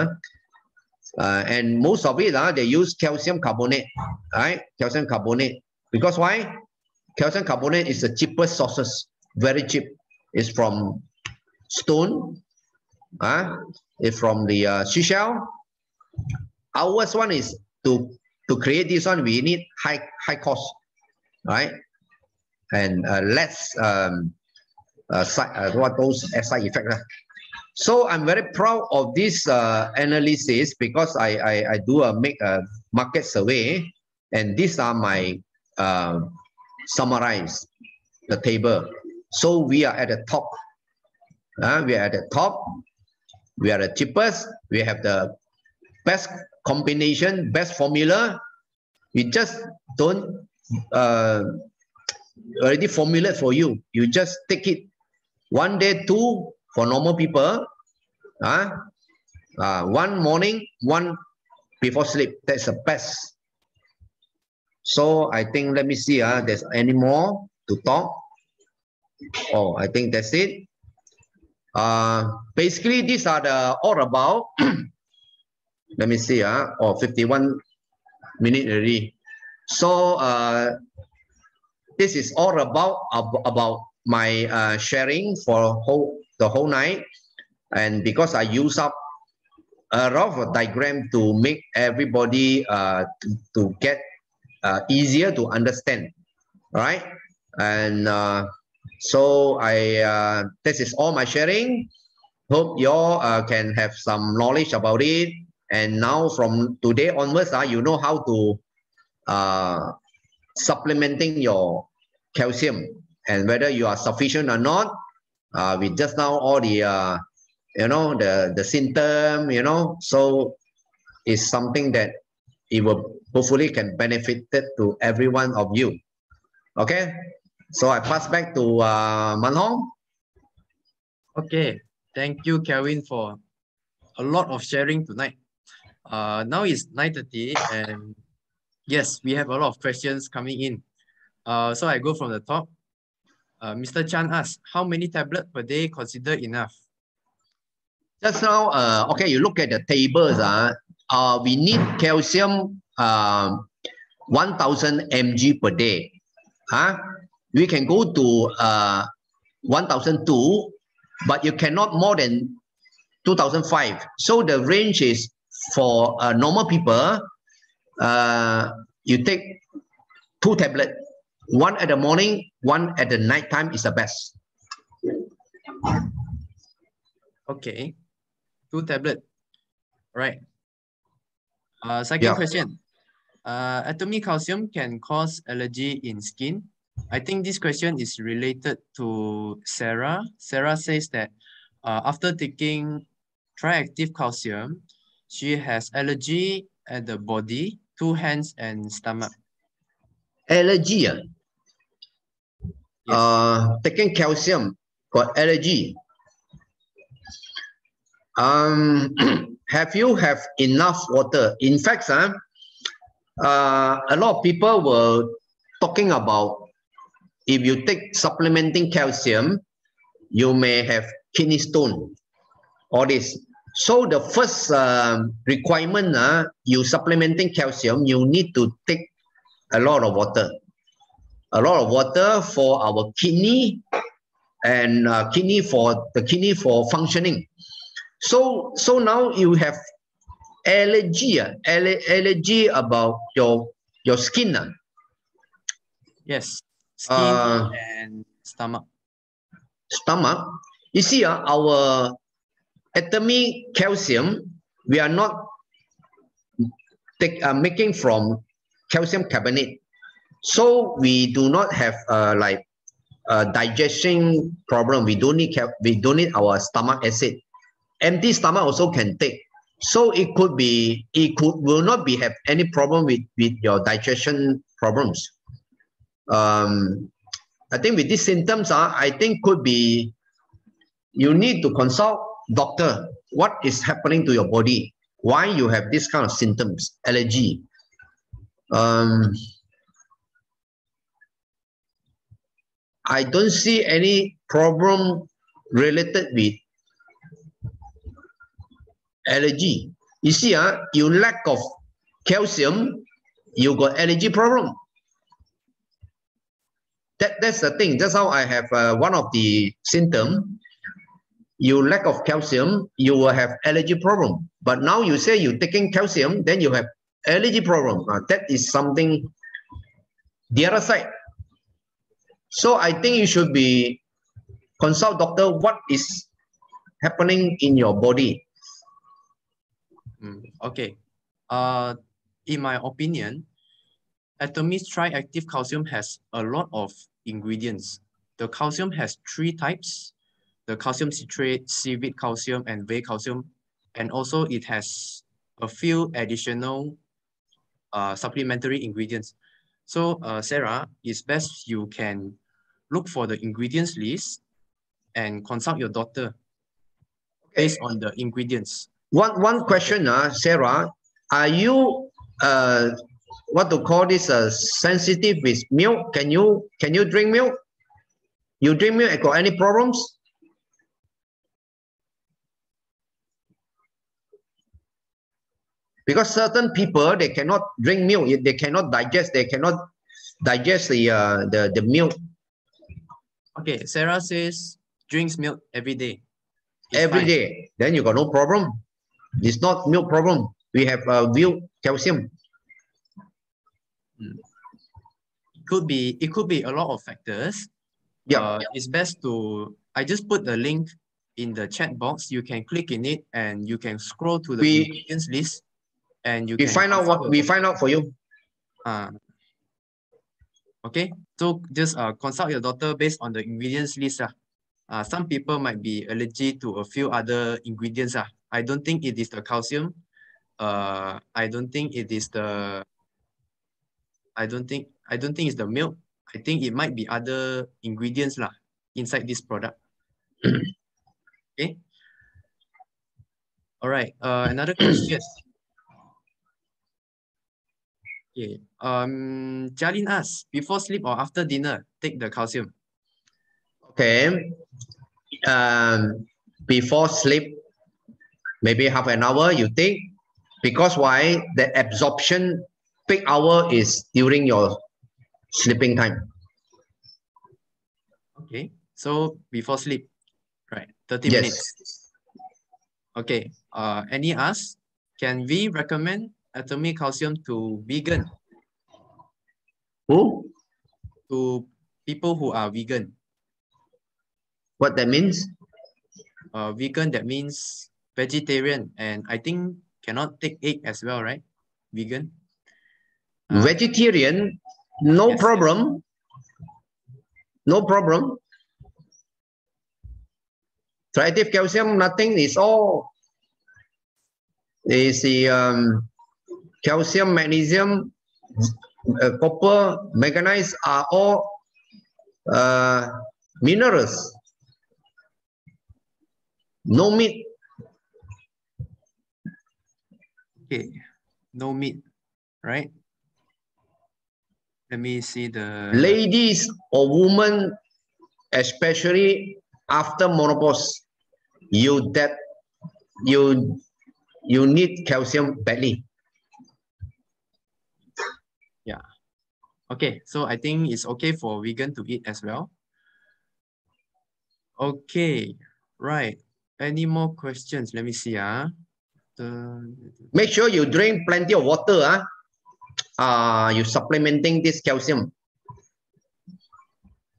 And most of it, they use calcium carbonate, right? Calcium carbonate. Because why? Calcium carbonate is the cheapest sources, very cheap. It's from stone, it's from the seashell. Ours one is to create this one, we need high cost, right? And less side effect. So I'm very proud of this analysis because I make a market survey, and these are my summarize the table. So we are at the top. We are at the top. We are the cheapest. We have the best combination, best formula. We just don't already formulate for you. You just take it 1 day, 2 for normal people. 1 morning, 1 before sleep. That's the best. So I think, let me see, there's any more to talk. Oh, I think that's it. Basically, these are the all about. Let me see, 51 minutes already. So this is all about my sharing for the whole night. And because I use up a lot of diagram to make everybody to get easier to understand, right? And so this is all my sharing. Hope you all can have some knowledge about it. And now from today onwards, you know how to supplementing your calcium, and whether you are sufficient or not. With just now all the the symptom, so it's something that it will hopefully can benefit to every one of you. Okay, so I pass back to Mun Hong. Okay, thank you, Kelvin, for a lot of sharing tonight. Now it's 9:30, and yes, we have a lot of questions coming in. So I go from the top. Mr. Chan asks, how many tablets per day considered enough? Just now, okay, you look at the tables. We need calcium 1,000 mg per day. We can go to 1,002, but you cannot more than 2,005. So the range is for normal people. You take 2 tablets, 1 at the morning, 1 at the night time is the best. Okay. 2 tablet. Right. Second question. Atomy calcium can cause allergy in skin. I think this question is related to Sarah. Sarah says that after taking triactive calcium, she has allergy at the body, 2 hands and stomach. Allergy. Yes. Taking calcium for allergy. Have you have enough water? In fact, a lot of people were talking about if you take supplementing calcium, you may have kidney stone, all this. So the first requirement, you supplementing calcium, you need to take a lot of water. A lot of water for our kidney and kidney for functioning. So now you have allergy, allergy about your skin. Yes, skin and stomach. Stomach. You see, our Atomy calcium, we are not making from calcium carbonate. So we do not have like digestion problem. We don't need our stomach acid. Empty stomach also can take. So it will not have any problem with your digestion problems. I think with these symptoms, I think could be you need to consult doctor. What is happening to your body? Why you have this kind of symptoms? Allergy. I don't see any problem related with allergy. You see, you lack of calcium, you got allergy problem. That's the thing. That's how I have one of the symptoms. You lack of calcium, you will have allergy problem. But now you say you're taking calcium, then you have allergy problem. That is something the other side. So I think you should be consult doctor what is happening in your body. Okay. In my opinion, Atomy's triactive calcium has a lot of ingredients. The calcium has 3 types: the calcium citrate, civet calcium, and whey calcium. And also it has a few additional supplementary ingredients. So Sarah, it's best you can look for the ingredients list and consult your doctor based on the ingredients. One question, Sarah, are you what to call this sensitive with milk? Can you drink milk? You drink milk, got any problems? Because certain people, they cannot drink milk, they cannot digest the milk. Okay, Sarah says drinks milk every day. Every day, then you got no problem. It's not milk problem. We have milk calcium. It could be a lot of factors. Yeah. It's best to, I just put the link in the chat box. You can click in it and you can scroll to the ingredients list and you can find out what we find out for you. Okay, so just consult your doctor based on the ingredients list. Some people might be allergic to a few other ingredients. I don't think it is the calcium. I don't think it's the milk. I think it might be other ingredients inside this product. Okay. All right. Another question. Okay. Jalin asks, before sleep or after dinner, take the calcium. Okay. Before sleep, maybe half an hour you take, because why? The absorption peak hour is during your sleeping time. Okay, so before sleep, right? 30 yes. minutes. Okay. Any ask? Can we recommend Atomy calcium to vegan? Who? To people who are vegan. What that means? Vegan, that means vegetarian, and I think cannot take egg as well, right? Vegan. Vegetarian, no Yes. problem. No problem. Triactive calcium, nothing. Is all is the calcium, magnesium, copper, manganese are all minerals. No meat. Okay, no meat, right? Let me see the Ladies or women, especially after menopause, you need calcium badly. Yeah. Okay, so I think it's okay for vegan to eat as well. Okay, right. Any more questions? Let me see. Make sure you drink plenty of water. You supplementing this calcium.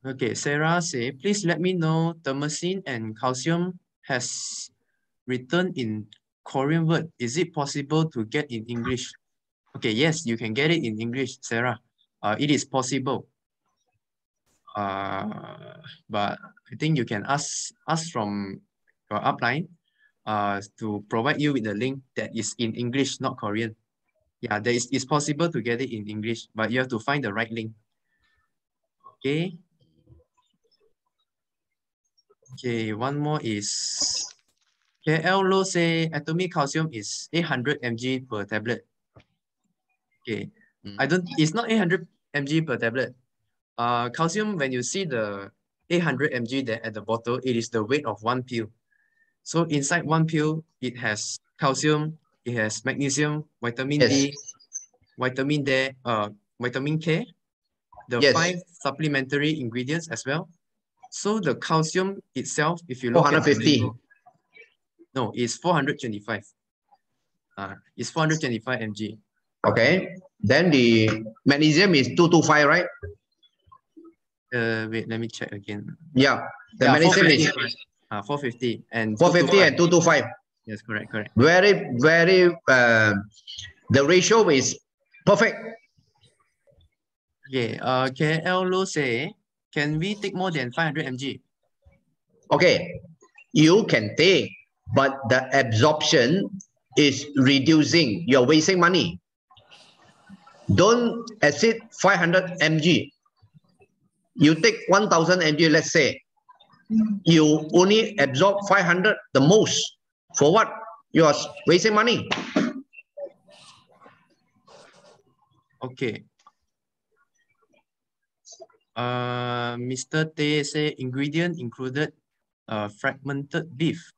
Okay, Sarah say, please let me know thymosin and calcium has written in Korean word. Is it possible to get in English? Okay, yes, you can get it in English, Sarah. It is possible. But I think you can ask from your upline to provide you with the link that is in English, not Korean. Yeah, it's possible to get it in English, but you have to find the right link. Okay. Okay, one more is KL Low say atomic calcium is 800 mg per tablet. Okay, it's not 800 mg per tablet. Calcium, when you see the 800 mg there at the bottle, it is the weight of one pill. So inside one pill, it has calcium, it has magnesium, vitamin D, vitamin K, the 5 supplementary ingredients as well. So the calcium itself, if you look at the label, no, it's 425. It's 425 mg. Okay. Then the magnesium is 225, right? Wait, let me check again. Yeah. The magnesium is 450 and 450 and 225. Yes, correct. Very, very. The ratio is perfect. Okay. KL Low say, can we take more than 500 mg? Okay, you can take, but the absorption is reducing. You're wasting money. Don't exceed 500 mg. You take 1000 mg, let's say. You only absorb 500 the most. For what? You are wasting money. Okay. Mr. Tay say ingredient included fragmented beef.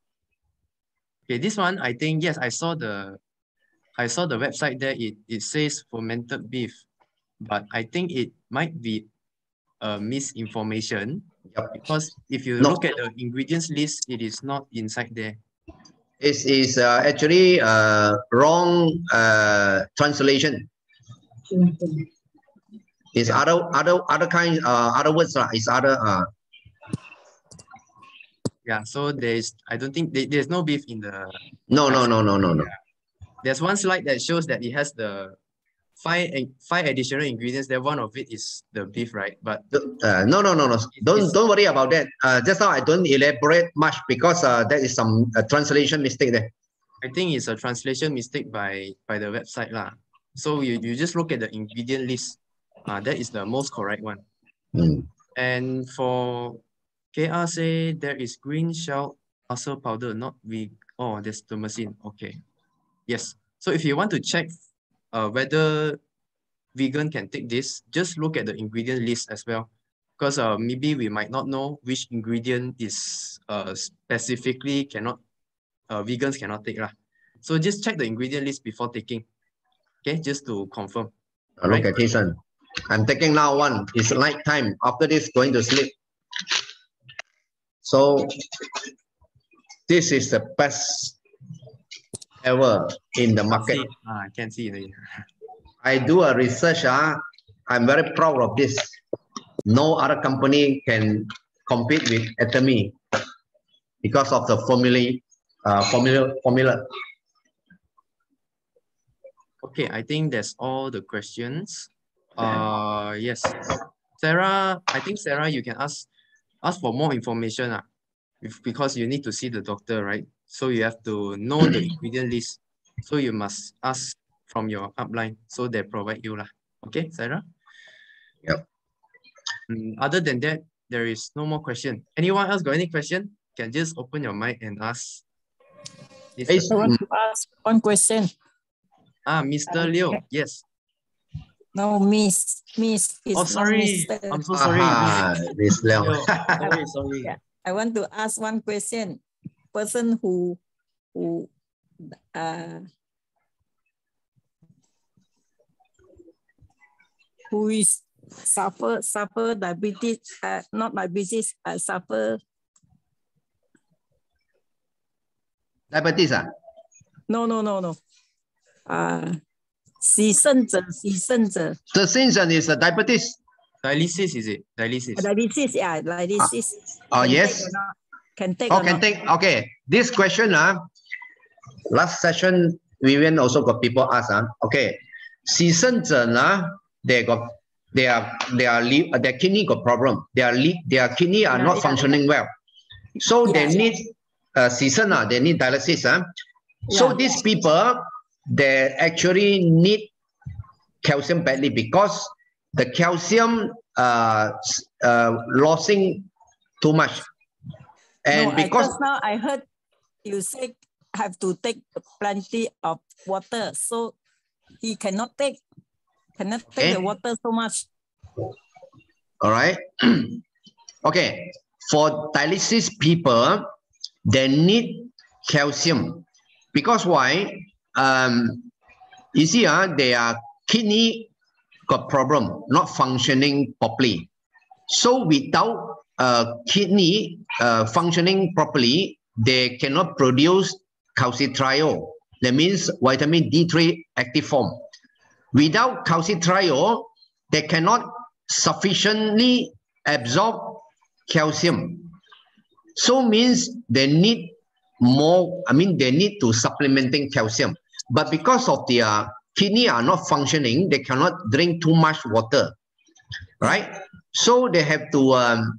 Okay, this one I think yes, I saw the website there. It says fermented beef, but I think it might be misinformation. Yep. Because if you look at the ingredients list, it is not inside there. It is actually wrong translation. It's other kinds, other words. It's other. Yeah, so I don't think there's no beef in the. No. There's one slide that shows that it has the five additional ingredients. There, one of it is the beef, right? But no. Don't worry about that. Just now I don't elaborate much because there is some translation mistake there. I think it's a translation mistake by the website lah. So you just look at the ingredient list. That is the most correct one. And for KR say there is green shell muscle powder, not vegan. Oh, there's thymosin. Okay. Yes. So if you want to check whether vegan can take this, just look at the ingredient list as well. Because maybe we might not know which ingredient is specifically vegans cannot take lah. So just check the ingredient list before taking. Okay, just to confirm. Look at this one. I'm taking now one. It's night time. After this, going to sleep. So this is the best ever in the market. I can see it. I do a research. I'm very proud of this. No other company can compete with Atomy because of the formula. Okay, I think that's all the questions. Yes, Sarah. I think Sarah, you can ask for more information. Because you need to see the doctor, right? So you have to know the ingredient list. So you must ask from your upline, so they provide you lah. Okay, Sarah? Yep. Other than that, there is no more question. Anyone else got any question? Can just open your mic and ask. I want to ask one question. Mr. Liu, yes. No, Miss. Oh, sorry. I'm so sorry. Miss Liu. Sorry. Yeah. I want to ask one question. Person who is suffer diabetes, not diabetes, suffer. Diabetes, No. 洗肾者 The symptom is diabetes. Dialysis, is it? Dialysis. Dialysis, yeah, dialysis. Yes. Can take. Can take. Okay. This question, last session, Vivian also got people ask, okay. 洗肾者, their kidney got problem. Their kidney are not functioning well. So they need 洗肾, they need dialysis. So these people, they actually need calcium badly because the calcium losing too much. And no, because just now I heard you say have to take plenty of water, so he cannot take the water so much. All right. Okay. For dialysis people, they need calcium because why? You see, their kidney got problem, not functioning properly. So without kidney functioning properly, they cannot produce calcitriol. That means vitamin D3 active form. Without calcitriol, they cannot sufficiently absorb calcium. So means they need more, they need to supplementing calcium. But because of their kidney are not functioning, they cannot drink too much water, right? So they have to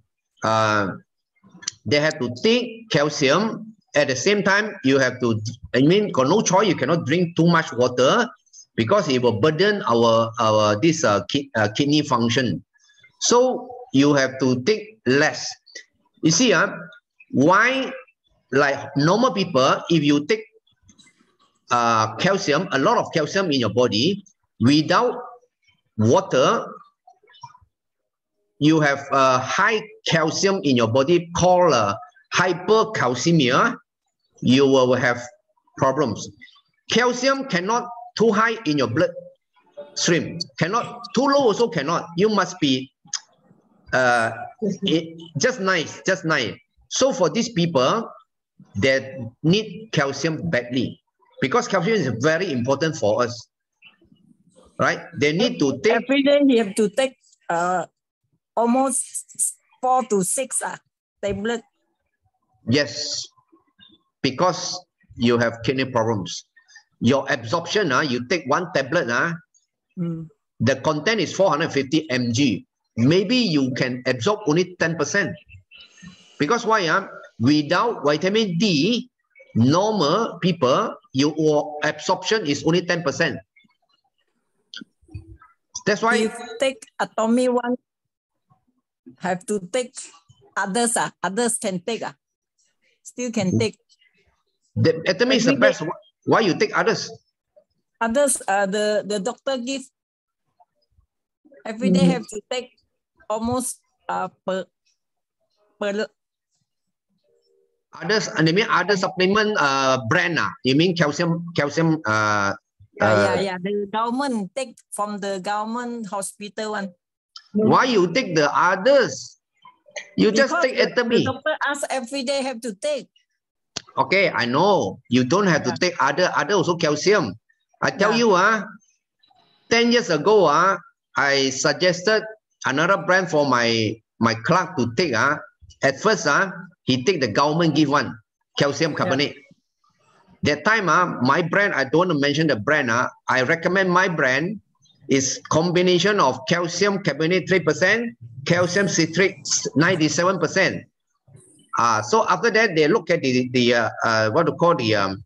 take calcium. At the same time, you have to, got no choice. You cannot drink too much water because it will burden our kidney function. So you have to take less. You see, why, like normal people, if you take calcium, a lot of calcium in your body, without water, you have high calcium in your body called hypercalcemia, you will have problems. Calcium cannot too high in your blood stream, cannot too low also cannot. You must be just nice. So for these people that need calcium badly, because calcium is very important for us, right? They need to take every day. You have to take almost 4 to 6 tablets. Yes, because you have kidney problems. Your absorption, you take one tablet, the content is 450 mg. Maybe you can absorb only 10%. Because why? Without vitamin D, normal people, your absorption is only 10%. That's why you take Atomy one, have to take others. Others can take. Still can take. The Atomy is the best. Why you take others? Others, the doctor give. Every day have to take almost per others, and I mean other supplement brand. You mean calcium? Yeah. The government take from the government hospital one. Why you take the others? You because just take Atomy. The doctor asks every day have to take. Okay, I know. You don't have to take other also calcium. I tell you, 10 years ago, I suggested another brand for my clerk to take. At first, he take the government give one, calcium carbonate. That time, my brand, I don't want to mention the brand. I recommend my brand is combination of calcium carbonate 3%, calcium citrate 97%. So after that, they look at the what to call the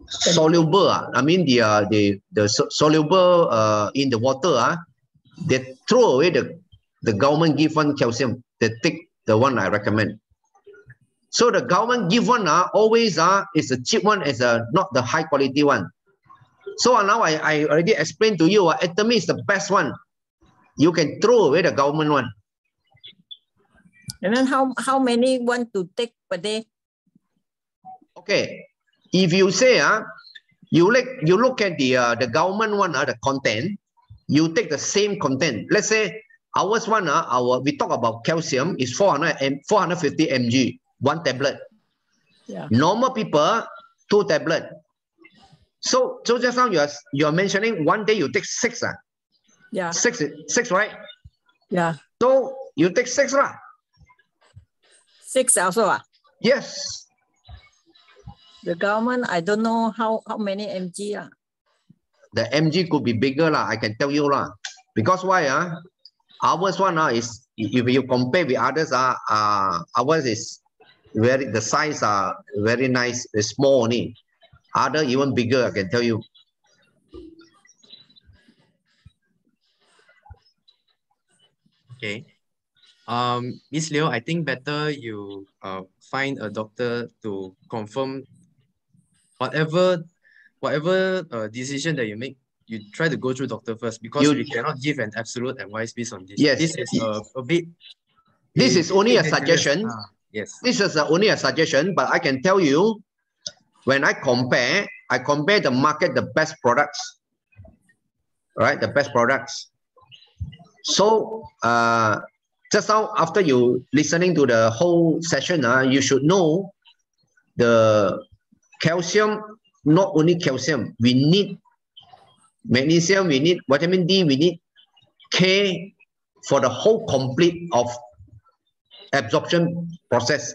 soluble. I mean the soluble in the water. They throw away the government give one calcium. They take the one I recommend. So the government give one always is a cheap one, is not the high quality one. So now I already explained to you, Atomy is the best one. You can throw away the government one. And then how many want to take per day? Okay, if you say you look at the government one, the content, you take the same content. Let's say ours one, we talk about calcium is 450 mg, one tablet. Yeah. Normal people, 2 tablets. So just now you are mentioning one day you take 6. Yeah. 6, right? Yeah. So you take 6, right? 6 also. Yes. The government, I don't know how many mg. The mg could be bigger, I can tell you. Because why? Ours one is, if you compare with others, ours is the size are very nice, it's small only. Other even bigger, I can tell you. Okay. Miss Liu, I think better you find a doctor to confirm whatever decision that you make. You try to go through doctor first, because we cannot give an absolute advice based on this. Yes. This is a bit. This is only a suggestion. Yes. This is only a suggestion, but I can tell you, when I compare the market, the best products, right? The best products. So just now, after you listening to the whole session, you should know the calcium, not only calcium, we need magnesium, we need vitamin D, we need K for the whole complete of absorption process.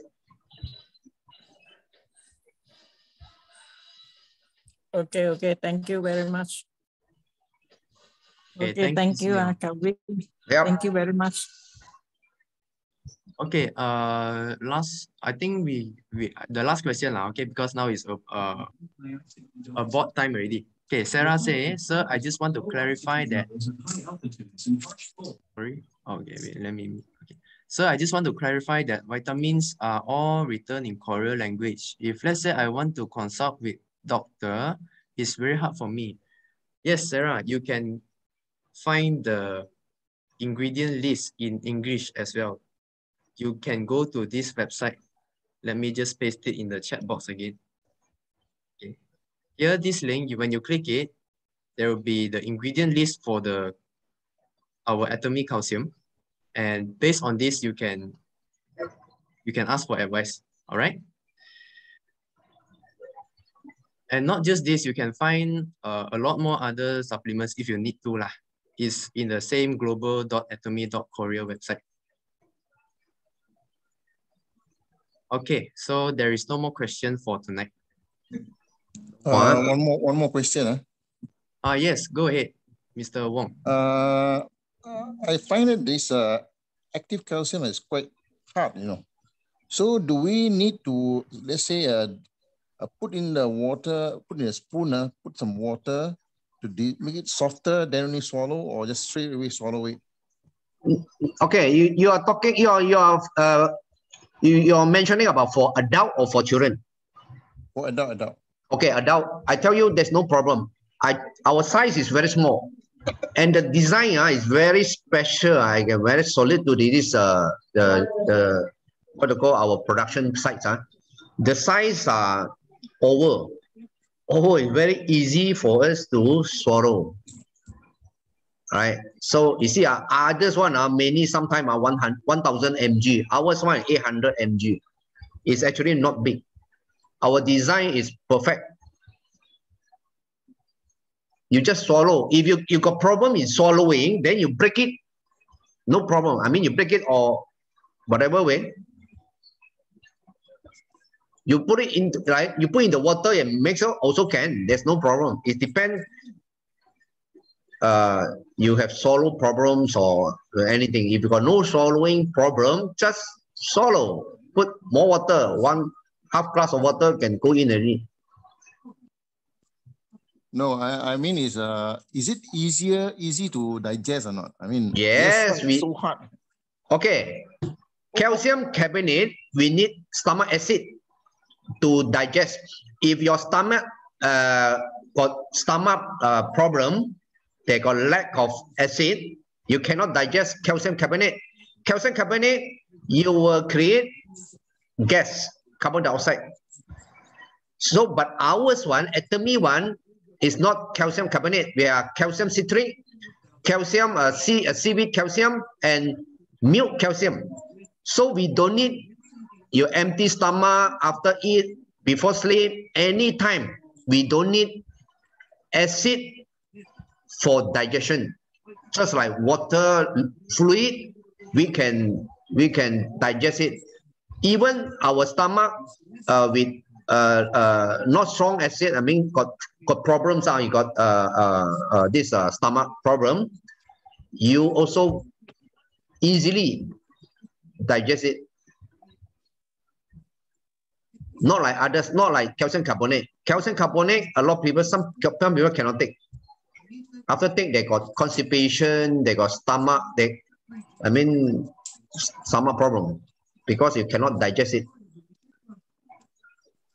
Okay, thank you very much. Okay, thank you, Kelvin. Yep. Thank you very much. Okay, I think we the last question now, okay, because now is about time already. Okay, Sarah says, sir, I just want to clarify that. Sorry. Okay, wait, let me. Okay. Sir, I just want to clarify that vitamins are all written in Korean language. If let's say I want to consult with doctor, it's very hard for me. Yes, Sarah, you can find the ingredient list in English as well. You can go to this website. Let me just paste it in the chat box again. Okay. Here, this link, when you click it, there will be the ingredient list for our Atomy calcium. And based on this, you can ask for advice. All right. And not just this, you can find a lot more other supplements if you need to. It's in the same global.atomy.korea website. Okay, so there is no more question for tonight. One more question. Yes, go ahead, Mr. Wong. I find that this active calcium is quite hard, So do we need to, let's say, put in the water, put in a spoon, put some water to make it softer, then only swallow, or just straight away swallow it? Okay, you are talking, you're mentioning about for adult or for children? For adult. Okay, adult. I tell you, there's no problem. Our size is very small, and the design is very special. I get very solid to this the what to call our production sites. The size are oval. Oval is very easy for us to swallow. Right, so you see, others one many sometimes are 1,000 mg. Ours one 800 mg. It's actually not big. Our design is perfect. You just swallow. If you got problem in swallowing, then you break it. No problem. I mean, you break it or whatever way. You put it in, right? You put in the water and mix it also can. There's no problem. It depends. You have swallow problems or anything. If you got no swallowing problem, just swallow. Put more water. 1/2 glass of water can go in already. No, I mean is it easy to digest or not? I mean, Yes, it's so hard. Okay. Calcium carbonate, we need stomach acid to digest. If your stomach got stomach problem, they got lack of acid, you cannot digest calcium carbonate. Calcium carbonate, you will create gas, carbon dioxide. So, but ours one, Atomy one, is not calcium carbonate. We are calcium citrate, calcium, seaweed calcium, and milk calcium. So we don't need your empty stomach after eat, before sleep, anytime. We don't need acid for digestion. Just like water fluid, we can digest it. Even our stomach with not strong acid, I mean got problems. You got this stomach problem. You also easily digest it. Not like others, not like calcium carbonate. Calcium carbonate, a lot of people, some people cannot take. After take, they got constipation, they got stomach, stomach problem because you cannot digest it.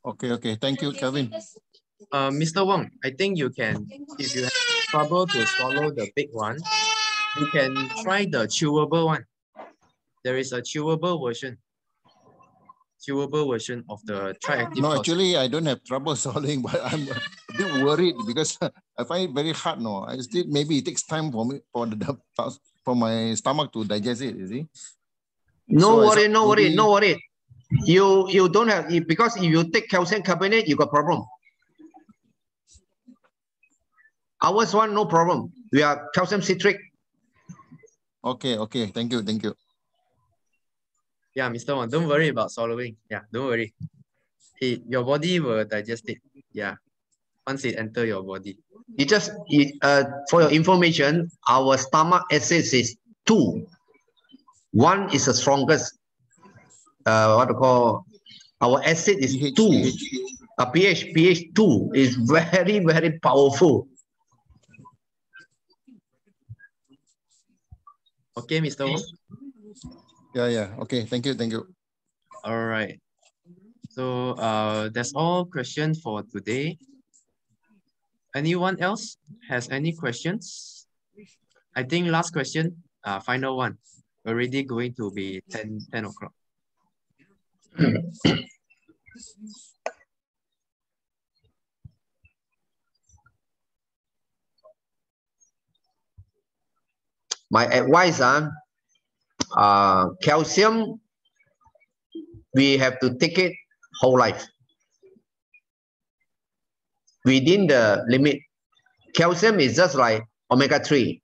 Okay. Thank you, Kelvin. Mr. Wong, I think you can, if you have trouble to swallow the big one, you can try the chewable one. There is a chewable version of the triactive. No, actually, I don't have trouble swallowing, but I'm a bit worried because I find it very hard. No, maybe it takes time for me for my stomach to digest it. You see? No worry. You don't have, because if you take calcium carbonate, you got problem. Ours one, no problem. We are calcium citric. Okay. Thank you. Yeah, Mr. Wong, don't worry about swallowing. Yeah, don't worry. Your body will digest it. Yeah, once it enter your body. For your information, our stomach acid is 2. 1 is the strongest. What to call? Our acid is pH, 2. pH 2 is very, very powerful. Okay, Mr. Wong. Yeah. Okay. Thank you. All right. So that's all questions for today. Anyone else has any questions? I think last question, final one, already going to be 10 o'clock. My advice, calcium, we have to take it whole life. Within the limit. Calcium is just like omega-3.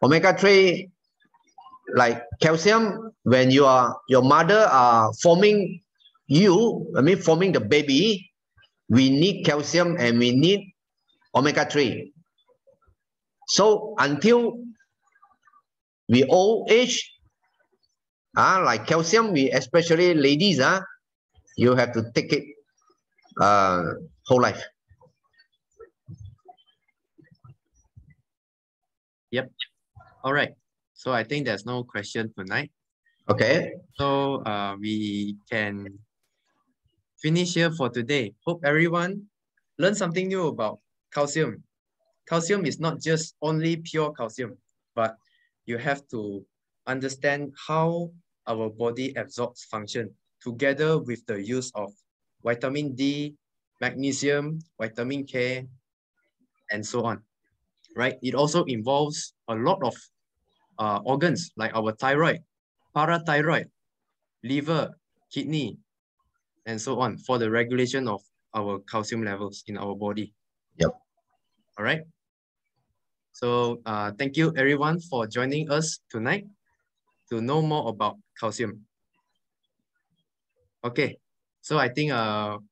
Omega-3, like calcium, when your mother are forming forming the baby, we need calcium and we need omega-3. So until we old age, like calcium, especially ladies, you have to take it whole life. Yep. All right. So I think there's no question tonight. Okay. So we can finish here for today. Hope everyone learned something new about calcium. Calcium is not just only pure calcium, but you have to understand how our body absorbs function together with the use of vitamin D, magnesium, vitamin K, and so on, right? It also involves a lot of organs like our thyroid, parathyroid, liver, kidney, and so on for the regulation of our calcium levels in our body. Yep. All right. So thank you everyone for joining us tonight to know more about calcium. Okay. So I think